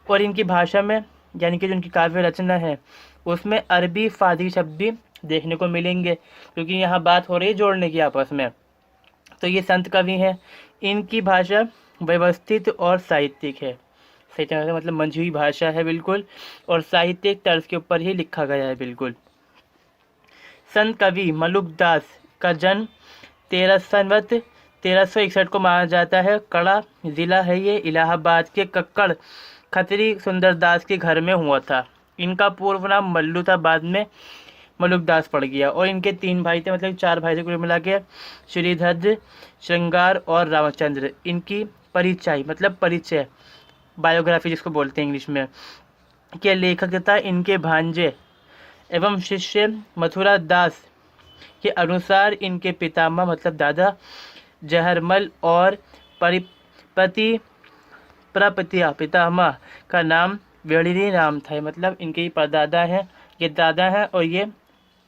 और इनकी भाषा में, यानी कि जो इनकी काव्य रचना है उसमें अरबी फारसी शब्द भी देखने को मिलेंगे, क्योंकि यहाँ बात हो रही है जोड़ने की आपस में। तो ये संत कवि हैं। इनकी भाषा व्यवस्थित और साहित्यिक है। सही तरह से मतलब मंझी हुई भाषा है बिल्कुल, और साहित्यिक तर्ज के ऊपर ही लिखा गया है बिल्कुल। संत कवि मलुकदास का जन्म 13 संवत 1361 को माना जाता है। कड़ा जिला है ये, इलाहाबाद के कक्कड़ खत्री सुंदरदास के घर में हुआ था। इनका पूर्व नाम मल्लू था, बाद में मलुकदास पड़ गया। और इनके 3 भाई थे, मतलब 4 भाई थे कुल मिला के, श्रीधर, श्रृंगार और रामचंद्र। इनकी परिचय मतलब परिचय, बायोग्राफी जिसको बोलते हैं इंग्लिश में, के लेखक तथा इनके भांजे एवं शिष्य मथुरा दास के अनुसार इनके पितामह मतलब दादा जहरमल और परिपति प्रपतिया पितामह का नाम वेड़िरी नाम था। मतलब इनके परदादा हैं, ये दादा हैं और ये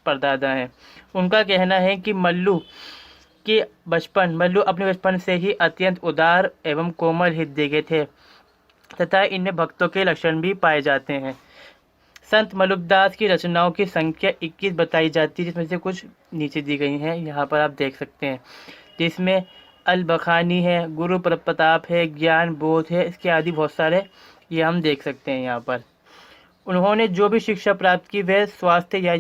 परदादा हैं। उनका कहना है कि मल्लू अपने बचपन से ही अत्यंत उदार एवं कोमल हृदय के थे तथा इनमें भक्तों के लक्षण भी पाए जाते हैं। संत मलुकदास की रचनाओं की संख्या 21 बताई जाती है, जिसमें से कुछ नीचे दी गई हैं, यहाँ पर आप देख सकते हैं, जिसमें अल बखानी है, गुरु प्रताप है, ज्ञान बोध है, इसके आदि बहुत सारे ये हम देख सकते हैं यहाँ पर। उन्होंने जो भी शिक्षा प्राप्त की वह स्वास्थ्य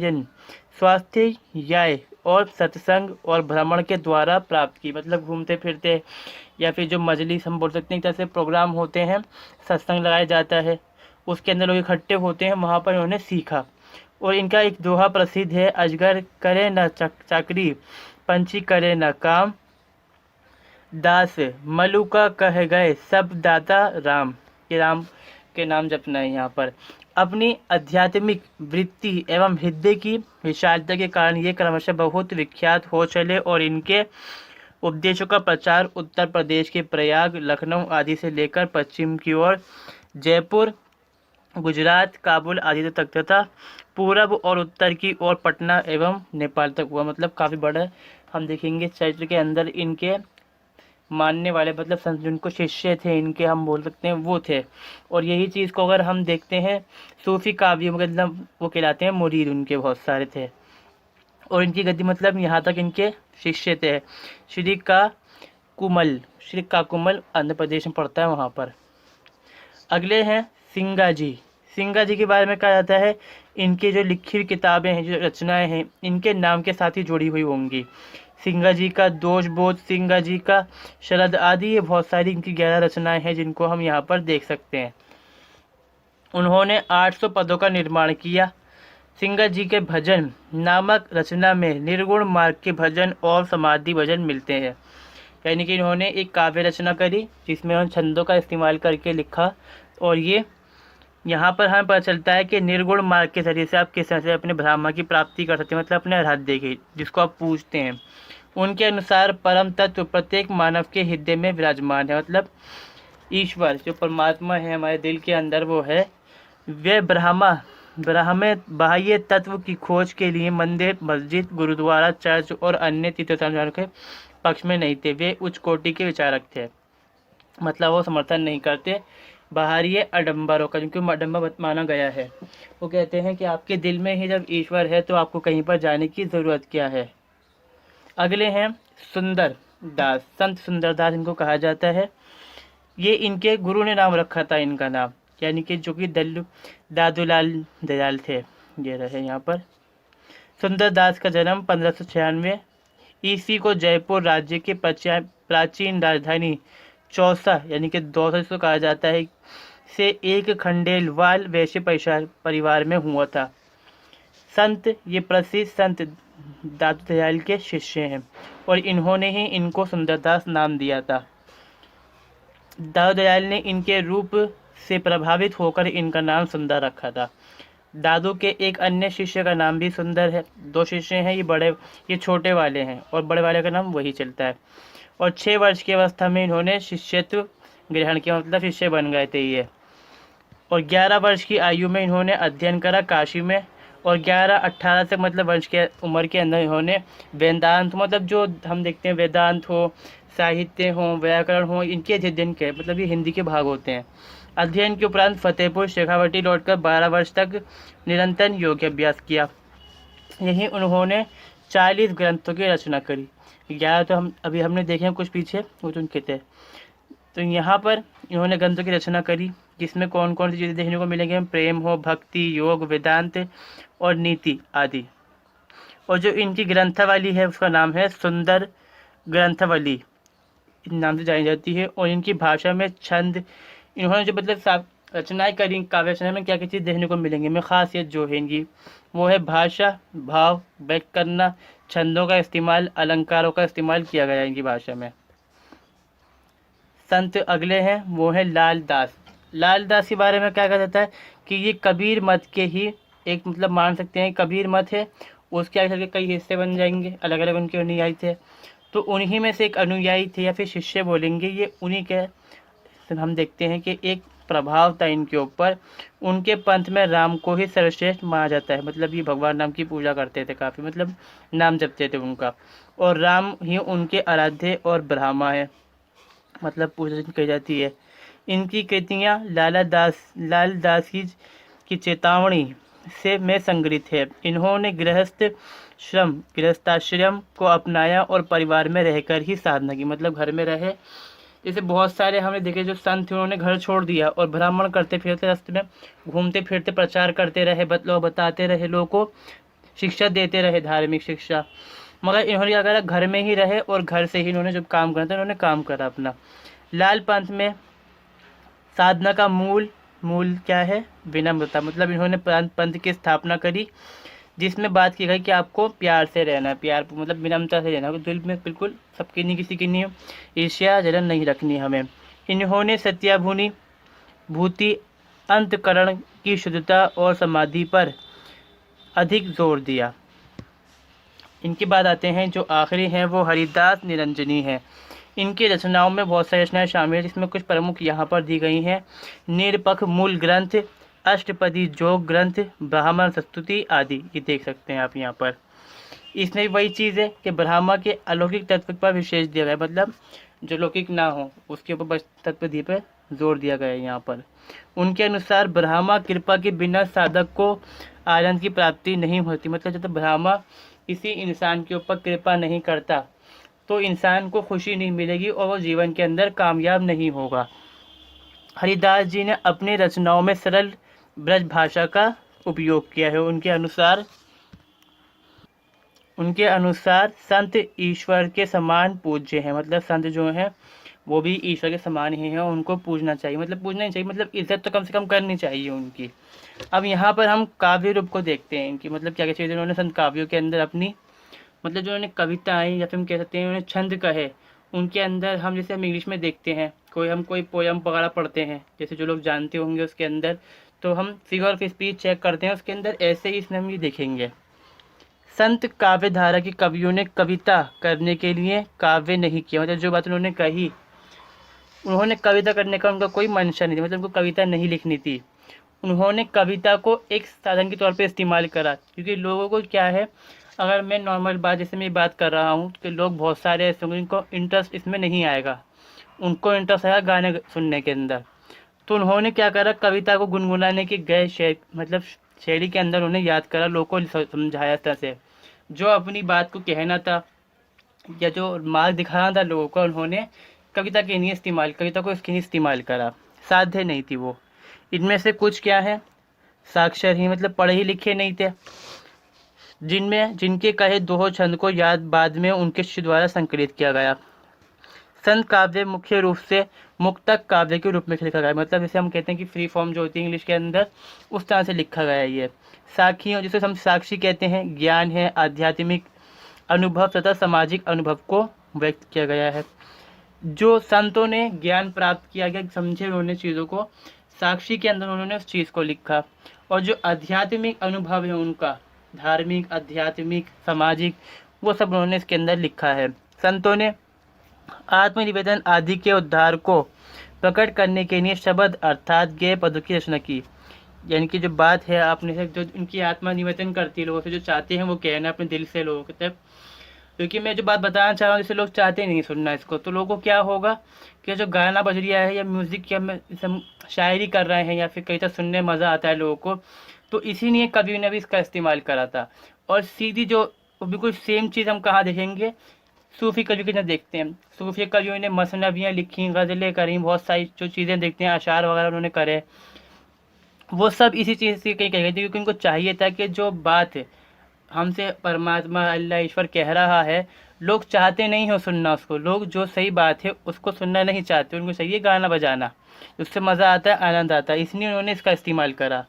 और सत्संग और भ्रमण के द्वारा प्राप्त की। मतलब घूमते फिरते या फिर जो मजलिस हम बोल सकते हैं, एक तरह से प्रोग्राम होते हैं, सत्संग लगाया जाता है, उसके अंदर लोग इकट्ठे होते हैं, वहाँ पर उन्होंने सीखा। और इनका एक दोहा प्रसिद्ध है, अजगर करे न चाकरी, पंछी करे न काम, दास मलु का कह गए सब दाता राम। ये राम के नाम जपना है यहाँ पर। अपनी आध्यात्मिक वृत्ति एवं हृदय की विशालता के कारण ये क्रमशः बहुत विख्यात हो चले और इनके उपदेशों का प्रचार उत्तर प्रदेश के प्रयाग, लखनऊ आदि से लेकर पश्चिम की ओर जयपुर, गुजरात, काबुल आदि तक तथा पूरब और उत्तर की ओर पटना एवं नेपाल तक हुआ। मतलब काफ़ी बड़ा हम देखेंगे चरित्र के अंदर इनके मानने वाले, मतलब संत जिनको शिष्य थे इनके, हम बोल सकते हैं वो थे। और यही चीज़ को अगर हम देखते हैं सूफी काव्य, मतलब वो कहलाते हैं मुरीद, उनके बहुत सारे थे। और इनकी गति मतलब यहाँ तक इनके शिष्य थे। श्री का कुमल आंध्र प्रदेश में पड़ता है वहाँ पर। अगले हैं सिंगा जी। सिंगा जी के बारे में कहा जाता है इनकी जो लिखी हुई किताबें हैं, जो रचनाएं हैं, इनके नाम के साथ ही जुड़ी हुई होंगी। सिंगा जी का दोष बोध, सिंगा जी का शरद आदि, ये बहुत सारी इनकी 11 रचनाएं हैं जिनको हम यहाँ पर देख सकते हैं। उन्होंने 800 पदों का निर्माण किया। सिंगा जी के भजन नामक रचना में निर्गुण मार्ग के भजन और समाधि भजन मिलते हैं। यानी कि इन्होंने एक काव्य रचना करी जिसमें उन्होंने छंदों का इस्तेमाल करके लिखा, और ये यहाँ पर हमें पता चलता है कि निर्गुण मार्ग के जरिए से आप किस तरह से अपने ब्रह्म की प्राप्ति कर सकते हैं, मतलब अपने आराध्य की, जिसको आप पूजते हैं। उनके अनुसार परम तत्व प्रत्येक मानव के हृदय में विराजमान है। मतलब ईश्वर जो परमात्मा है हमारे दिल के अंदर, वो है। वे ब्रह्म बाह्य तत्व की खोज के लिए मंदिर, मस्जिद, गुरुद्वारा, चर्च और अन्य तीर्थ स्थानों के पक्ष में नहीं थे। वे उच्च कोटि के विचारक थे, मतलब वो समर्थन नहीं करते बाहरी आडंबरों का, क्योंकि आडंबर माना गया है। वो कहते हैं कि आपके दिल में ही जब ईश्वर है तो आपको कहीं पर जाने की ज़रूरत क्या है। अगले हैं सुंदर दास। संत सुंदर दास इनको कहा जाता है। ये इनके गुरु ने नाम रखा था इनका नाम, यानी कि जो कि दादूलाल दयाल थे, ये रहे यहाँ पर। सुंदर दास का जन्म 1596 ईस्वी को जयपुर राज्य के प्राचीन राजधानी चौसा, यानी कि दौसा जिसको कहा जाता है, से एक खंडेलवाल वैश्य परिवार में हुआ था। संत ये प्रसिद्ध संत दादू दयाल के शिष्य हैं और इन्होंने ही इनको सुंदरदास नाम दिया था। दादू दयाल ने इनके रूप से प्रभावित होकर इनका नाम सुंदर रखा था। दादू के एक अन्य शिष्य का नाम भी सुंदर है। 2 शिष्य हैं, ये छोटे वाले हैं और बड़े वाले का नाम वही चलता है। और 6 वर्ष की अवस्था में इन्होंने शिष्यत्व ग्रहण किया, मतलब शिष्य बन गए थे ये। और 11 वर्ष की आयु में इन्होंने अध्ययन करा काशी में, और 11-18 तक मतलब वर्ष के उम्र के अंदर इन्होंने वेदांत, मतलब जो हम देखते हैं वेदांत हो, साहित्य हो, व्याकरण हो, इनके अध्ययन के, मतलब ये हिंदी के भाग होते हैं। अध्ययन के उपरांत फतेहपुर शेखावटी लौटकर 12 वर्ष तक निरंतर योग अभ्यास किया। यहीं उन्होंने 40 ग्रंथों की रचना करी। 11 तो हमने देखे हैं कुछ पीछे, वो तो उनके थे। तो यहाँ पर इन्होंने ग्रंथों की रचना करी, जिसमें कौन कौन सी चीज़ें देखने को मिलेंगे, प्रेम हो, भक्ति, योग, वेदांत और नीति आदि। और जो इनकी ग्रंथावली है उसका नाम है सुंदर ग्रंथावली, नाम से जानी जाती है। और इनकी भाषा में छंद, इन्होंने जो मतलब रचनाएं करी काव्य रचना में क्या क्या चीज़ देखने को मिलेंगी हमें, खासियत जो है इनकी वो है भाषा, भाव व्यक्त करना, छंदों का इस्तेमाल, अलंकारों का इस्तेमाल किया गया है इनकी भाषा में। संत अगले हैं वो है लाल दास। लाल दास के बारे में क्या कहा जाता है कि ये कबीर मत के ही एक मतलब मान सकते हैं कबीर मत है, उसके आगे चल के कई हिस्से बन जाएंगे, अलग अलग उनके अनुयायी थे, तो उन्हीं में से एक अनुयायी थे या फिर शिष्य बोलेंगे, ये उन्हीं के हम देखते हैं कि एक प्रभाव था इनके ऊपर। उनके पंथ में राम को ही सर्वश्रेष्ठ माना जाता है, मतलब ये भगवान राम की पूजा करते थे काफ़ी, मतलब नाम जपते थे उनका, और राम ही उनके आराध्य और ब्रह्मा है, मतलब पूजा की जाती है। इनकी कृतियाँ लाल दास की चेतावनी से में संग्रहित है। इन्होंने गृहस्थाश्रम को अपनाया और परिवार में रहकर ही साधना की, मतलब घर में रहे। जैसे बहुत सारे हमने देखे जो संत थे उन्होंने घर छोड़ दिया और भ्रमण करते फिरते रास्ते में घूमते फिरते प्रचार करते रहे, बताते रहे लोगों को, शिक्षा देते रहे, धार्मिक शिक्षा। मगर इन्होंने क्या करा, घर में ही रहे और घर से ही इन्होंने जब काम करना था इन्होंने काम करा अपना। लाल पंथ में साधना का मूल मूल क्या है, विनम्रता, मतलब इन्होंने पंथ की स्थापना करी जिसमें बात की गई कि आपको प्यार से रहना है, प्यार मतलब विनम्रता से रहना है, दिल में बिल्कुल सबकी नहीं, किसी की नहीं ईर्ष्या जलन नहीं रखनी हमें। इन्होंने सत्याभूनि भूति अंतकरण की शुद्धता और समाधि पर अधिक जोर दिया। इनके बाद आते हैं जो आखिरी हैं वो हरिदास निरंजनी है। इनकी रचनाओं में बहुत सारी रचनाएं शामिल हैं जिसमें कुछ प्रमुख यहाँ पर दी गई हैं। निरपक्ष मूल ग्रंथ, अष्टपदी जोग ग्रंथ, ब्राह्मण स्तुति आदि, ये देख सकते हैं आप यहाँ पर। इसमें भी वही चीज़ है कि ब्रह्मा के अलौकिक तत्व पर विशेष दिया गया है, मतलब जो लौकिक ना हो उसके ऊपर बस तत्व पर जोर दिया गया है यहाँ पर। उनके अनुसार ब्रह्मा कृपा के बिना साधक को आनंद की प्राप्ति नहीं होती, मतलब जब तक ब्रह्मा किसी इंसान के ऊपर कृपा नहीं करता तो इंसान को खुशी नहीं मिलेगी और वो जीवन के अंदर कामयाब नहीं होगा। हरिदास जी ने अपनी रचनाओं में सरल ब्रज भाषा का उपयोग किया है। उनके अनुसार संत ईश्वर के समान पूज्य हैं, मतलब संत जो हैं वो भी ईश्वर के समान ही हैं, उनको पूजना चाहिए, मतलब पूजना ही चाहिए, मतलब इज्जत तो कम से कम करनी चाहिए उनकी। अब यहाँ पर हम काव्य रूप को देखते हैं इनकी, मतलब क्या क्या चीज़ें उन्होंने संत काव्यों के अंदर अपनी, मतलब जो उन्होंने कविताएं या फिर हम कह सकते हैं उन्होंने छंद कहे, उनके अंदर हम जैसे हम इंग्लिश में देखते हैं कोई पोयम वगैरह पढ़ते हैं, जैसे जो लोग जानते होंगे उसके अंदर, तो हम फिगर ऑफ स्पीच चेक करते हैं उसके अंदर, ऐसे ही इसमें हम ये देखेंगे। संत काव्य धारा के कवियों ने कविता करने के लिए काव्य नहीं किया, मतलब जो बात उन्होंने कही, उन्होंने कविता करने का उनका कोई मंशा नहीं थी, मतलब उनको कविता नहीं लिखनी थी। उन्होंने कविता को एक साधन के तौर पे इस्तेमाल करा, क्योंकि लोगों को क्या है, अगर मैं नॉर्मल बात जैसे मैं बात कर रहा हूँ कि लोग बहुत सारे ऐसे होंगे जिनको इंटरेस्ट इसमें नहीं आएगा, उनको इंटरेस्ट आएगा गाने सुनने के अंदर, तो उन्होंने क्या करा, कविता को गुनगुनाने के गए शेर मतलब शैली के अंदर उन्हें याद करा, लोगों को समझाया इस तरह से, जो अपनी बात को कहना था या जो मार्ग दिखाना था लोगों को, उन्होंने कविता के नहीं इस्तेमाल, कविता को इसके नहीं इस्तेमाल करा, साध्य नहीं थी वो। इनमें से कुछ क्या है, साक्षर ही, मतलब पढ़े ही लिखे नहीं थे, जिनके कहे दो छंद को याद बाद में उनके शिष्य द्वारा संकलित किया गया। संत काव्य मुख्य रूप से मुक्तक काव्य के रूप में लिखा गया है, मतलब जैसे हम कहते हैं कि फ्री फॉर्म जो होती है इंग्लिश के अंदर, उस तरह से लिखा गया है ये। साखियों, जिसे हम साक्षी कहते हैं, ज्ञान है, आध्यात्मिक अनुभव तथा सामाजिक अनुभव को व्यक्त किया गया है। जो संतों ने ज्ञान प्राप्त किया गया, समझे उन्होंने चीज़ों को, साक्षी के अंदर उन्होंने उस चीज़ को लिखा, और जो आध्यात्मिक अनुभव है उनका, धार्मिक, आध्यात्मिक, सामाजिक, वो सब उन्होंने इसके अंदर लिखा है। संतों ने आत्मनिवेदन आदि के उद्धार को प्रकट करने के लिए शब्द अर्थात गेय पदों की रचना की, यानी कि जो बात है आपने से जो उनकी आत्मा निवेदन करती है लोगों से, जो चाहते हैं वो कहना अपने दिल से लोगों के तक, क्योंकि मैं जो बात बताना चाह रहा हूँ जैसे लोग चाहते नहीं सुनना इसको, तो लोगों को क्या होगा कि जो गाना बज रहा है या म्यूज़िक या हम शायरी कर रहे हैं या फिर कहीं तो सुनने मज़ा आता है लोगों को, तो इसीलिए कवियों ने भी इसका इस्तेमाल करा था। और सीधी जो बिल्कुल सेम चीज़ हम कहाँ देखेंगे, सूफ़ी कवियों के अंदर देखते हैं, सूफ़ी कवियों ने मसनवियाँ लिखी, गज़लें करी, बहुत सारी जो चीज़ें देखते हैं, अशार वगैरह उन्होंने करे, वो सब इसी चीज़ से कहीं कही गई थी, क्योंकि उनको चाहिए था कि जो बात है हमसे परमात्मा अल्लाह ईश्वर कह रहा है, लोग चाहते नहीं हो सुनना उसको, लोग जो सही बात है उसको सुनना नहीं चाहते, उनको चाहिए गाना बजाना, उससे मज़ा आता है, आनंद आता है, इसलिए उन्होंने इसका इस्तेमाल करा।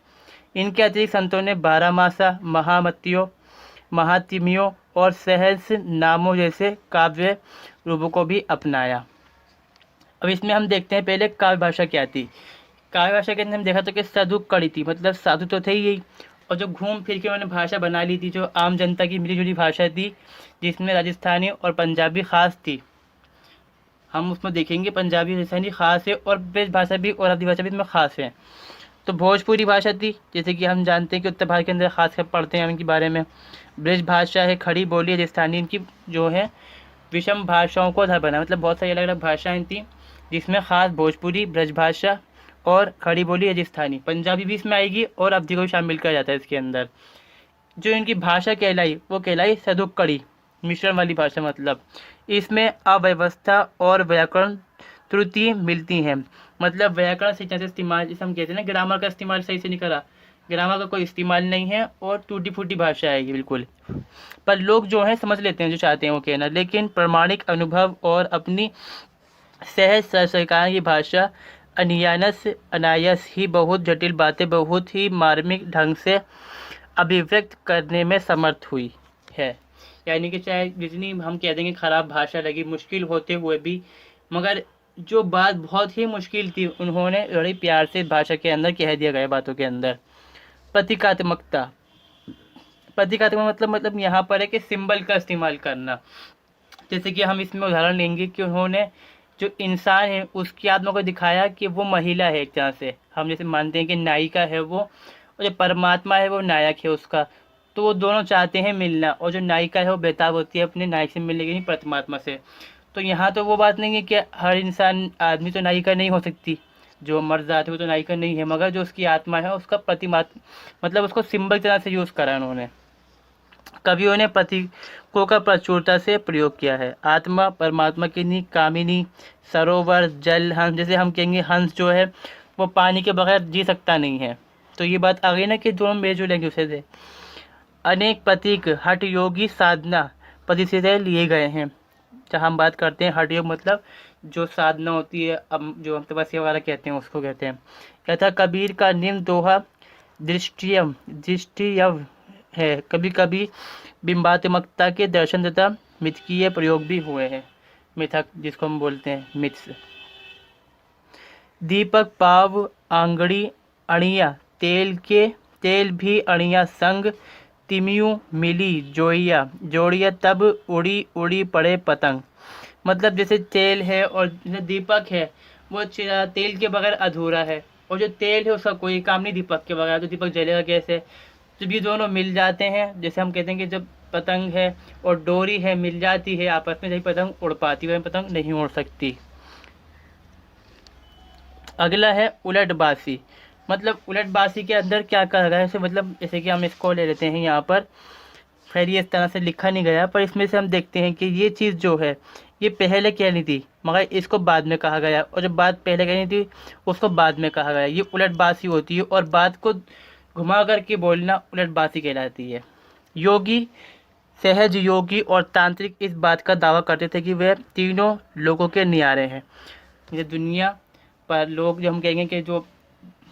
इनके अतिरिक्त संतों ने बारहमासा, महामतियों, महात्म्यों और सहस नामों जैसे काव्य रूपों को भी अपनाया। अब इसमें हम देखते हैं पहले काव्य भाषा क्या थी। काव्य भाषा के अंदर हम देखा तो कि साधु कड़ी थी, मतलब साधु तो थे ही यही, और जो घूम फिर के उन्होंने भाषा बना ली थी, जो आम जनता की मिली जुली भाषा थी, जिसमें राजस्थानी और पंजाबी खास थी। हम उसमें देखेंगे पंजाबी राजस्थानी खास है, और ब्रज भाषा भी और आदि भाषा भी इसमें खास है। तो भोजपुरी भाषा थी, जैसे कि हम जानते हैं कि उत्तर भारत के अंदर खास कर पढ़ते हैं हम इनके बारे में। ब्रज भाषा है, खड़ी बोली राजस्थानी, इनकी जो है विषम भाषाओं को आधार बना, मतलब बहुत सारी अलग अलग भाषाएं थी, जिसमें खास भोजपुरी, ब्रज भाषा और खड़ी बोली राजस्थानी, पंजाबी भी इसमें आएगी और अवधी को भी शामिल किया जाता है इसके अंदर। जो इनकी भाषा कहलाई वो कहलाई सदुक्कड़ी, मिश्रण वाली भाषा, मतलब इसमें अव्यवस्था और व्याकरण त्रुटि मिलती हैं, मतलब व्याकरण से जैसे इस्तेमाल, जैसे हम कहते हैं ना ग्रामर का इस्तेमाल सही से नहीं करा, ग्रामर का कोई इस्तेमाल नहीं है और टूटी फूटी भाषा है ये बिल्कुल। पर लोग जो हैं समझ लेते हैं जो चाहते हैं वो कहना, लेकिन प्रमाणिक अनुभव और अपनी सहज सरकार की भाषा अनायास ही बहुत जटिल बातें बहुत ही मार्मिक ढंग से अभिव्यक्त करने में समर्थ हुई है। यानी कि चाहे जितनी हम कह देंगे खराब भाषा लगी, मुश्किल होते हुए भी, मगर जो बात बहुत ही मुश्किल थी उन्होंने बड़े प्यार से भाषा के अंदर कह दिया गया बातों के अंदर। प्रतीकात्मकता, प्रतीकात्मक मतलब यहाँ पर है कि सिंबल का इस्तेमाल करना। जैसे कि हम इसमें उदाहरण लेंगे कि उन्होंने जो इंसान है उसकी आत्मा को दिखाया कि वो महिला है एक तरह से, हम जैसे मानते हैं कि नायिका है वो, और जो परमात्मा है वो नायक है उसका, तो वो दोनों चाहते हैं मिलना, और जो नायिका है वो बेताब होती है अपने नायक से मिलने के लिए, परमात्मा से। तो यहाँ तो वो बात नहीं है कि हर इंसान आदमी तो नायिका नहीं हो सकती, जो मर जाते वो तो नायिका नहीं है, मगर जो उसकी आत्मा है उसका मतलब उसको सिंबल तरह से यूज़ करा उन्होंने। कवियों ने प्रतीकों का प्रचुरता से प्रयोग किया है। आत्मा परमात्मा की नी कामिनी, सरोवर, जल, हंस, जैसे हम कहेंगे हंस जो है वो पानी के बगैर जी सकता नहीं है, तो ये बात आ गई ना कि दोनों मेलजोल एक दूसरे से। अनेक प्रतीक हठ योगी साधना पद्धति से लिए गए हैं। जहाँ हम बात करते हैं हठ योग मतलब जो साधना होती है, अब जो हम तपस्या वगैरह कहते हैं उसको कहते हैं। यथा कबीर का निम्न दोहा दृष्टियव है, कभी कभी बिंबात्मकता के दर्शन तथा मिथकीय प्रयोग भी हुए हैं। मिथक जिसको हम बोलते हैं मिथ्स। दीपक पाव आंगड़ी अणिया तेल भी अणिया संग तिमियू मिली जोड़िया तब उड़ी उड़ी पड़े पतंग। मतलब जैसे तेल है और जैसे दीपक है वो तेल के बगैर अधूरा है, और जो तेल है उसका कोई काम नहीं दीपक के बगैर, तो दीपक जलेगा कैसे। जब ये दोनों मिल जाते हैं, जैसे हम कहते हैं कि जब पतंग है और डोरी है मिल जाती है आपस में, जब पतंग उड़ पाती है, पतंग नहीं उड़ सकती। अगला है उलटबासी। मतलब उलटबासी के अंदर क्या कहा गया है, मतलब जैसे कि हम इसको ले लेते हैं यहाँ पर, खैर ये इस तरह से लिखा नहीं गया, पर इसमें से हम देखते हैं कि ये चीज़ जो है ये पहले कहनी थी मगर इसको बाद में कहा गया, और जब बात पहले कहनी थी उसको बाद में कहा गया, ये उलटबासी होती है, और बात को घुमा करके बोलना उलटबासी कहलाती है। योगी, सहज योगी और तांत्रिक इस बात का दावा करते थे कि वे तीनों लोगों के न्यारे हैं। ये दुनिया पर लोग जो हम कहेंगे कि जो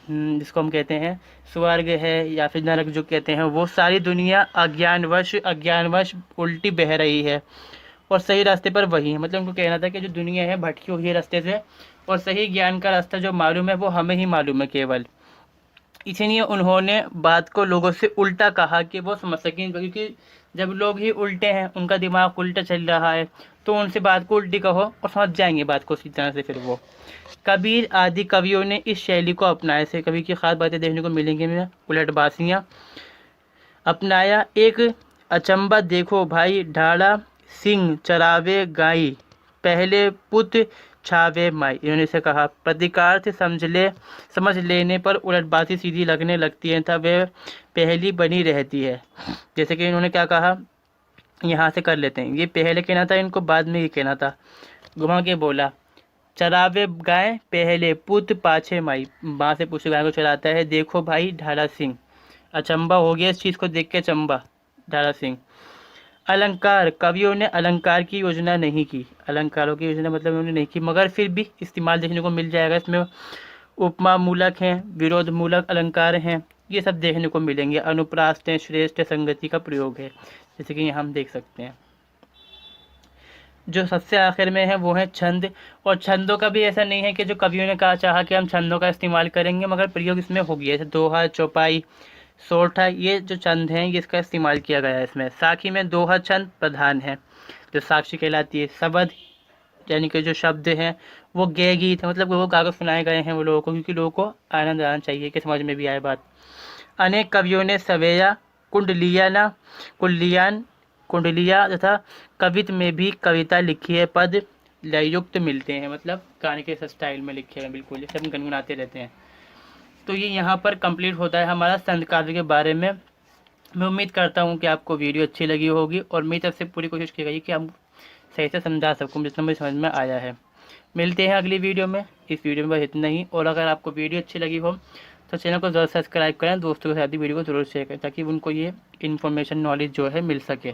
जिसको हम कहते हैं स्वर्ग है या फिर नरक जो कहते हैं, वो सारी दुनिया अज्ञानवश उल्टी बह रही है और सही रास्ते पर वही है। मतलब उनको कहना था कि जो दुनिया है भटकी हुई है रास्ते से, और सही ज्ञान का रास्ता जो मालूम है वो हमें ही मालूम है केवल। इसलिए उन्होंने बात को लोगों से उल्टा कहा कि वो समझ सकें, क्योंकि जब लोग ही उल्टे हैं, उनका दिमाग उल्टा चल रहा है, तो उनसे बात को उल्टी कहो और समझ जाएंगे बात को उसी तरह से। फिर वो कबीर आदि कवियों ने इस शैली को अपनाया से कवि की खास बातें देखने को मिलेंगी में उलटबासियाँ अपनाया। एक अचंबा देखो भाई ढाड़ा सिंह चरावे गाई पहले पुत छावे माई, इन्होंने से कहा। प्रतिकार से समझ लेने पर उलटबासी सीधी लगने लगती है तथा वह पहली बनी रहती है। जैसे कि इन्होंने क्या कहा, यहाँ से कर लेते हैं, ये पहले कहना था इनको, बाद में ये कहना था। घुमा के बोला चरावे गाय पहले पुत पाछे माई, माँ से पूछे गाय को चराता है, देखो भाई ढाला सिंह। अचंबा हो गया इस चीज़ को देख के, चंबा धारा सिंह। अलंकार, कवियों ने अलंकार की योजना नहीं की, अलंकारों की योजना मतलब उन्होंने नहीं की, मगर फिर भी इस्तेमाल देखने को मिल जाएगा इसमें। उपमा मूलक हैं, विरोध मूलक अलंकार हैं, ये सब देखने को मिलेंगे। अनुप्रास है, श्रेष्ठ संगति का प्रयोग है, जैसे कि यहाँ हम देख सकते हैं। जो सबसे आखिर में है वो है छंद, और छंदों का भी ऐसा नहीं है कि जो कवियों ने कहा चाहा कि हम छंदों का इस्तेमाल करेंगे, मगर प्रयोग इसमें हो गया, जैसे दोहा, चौपाई, सोरठा, ये जो छंद हैं ये इसका इस्तेमाल किया गया है इसमें। साखी में दोहा छंद प्रधान है, जो साक्षी कहलाती है। शब्द यानी कि जो शब्द हैं वो गेय गीत है, मतलब वो गा सुनाए गए हैं वो लोगों को, क्योंकि लोगों को आनंद आना चाहिए कि समझ में भी आए बात। अनेक कवियों ने सवेया, कुंडलियाना, कुंडलियान, कुंडलिया तथा कवित्व में भी कविता लिखी है। पद लययुक्त मिलते हैं, मतलब गाने के स्टाइल में लिखे हैं बिल्कुल, जैसे हम गुनगुनाते रहते हैं। तो ये यहाँ पर कंप्लीट होता है हमारा संत काव्य के बारे में। मैं उम्मीद करता हूँ कि आपको वीडियो अच्छी लगी होगी, और मेरी तरफ से पूरी कोशिश की गई कि हम सही से समझा सकूँ जितना मुझे समझ में आया है। मिलते हैं अगली वीडियो में। इस वीडियो में बस इतना ही, और अगर आपको वीडियो अच्छी लगी हो तो चैनल को ज़रूर सब्सक्राइब करें, दोस्तों के साथ भी वीडियो को ज़रूर शेयर करें, ताकि उनको ये इन्फॉर्मेशन नॉलेज जो है मिल सके।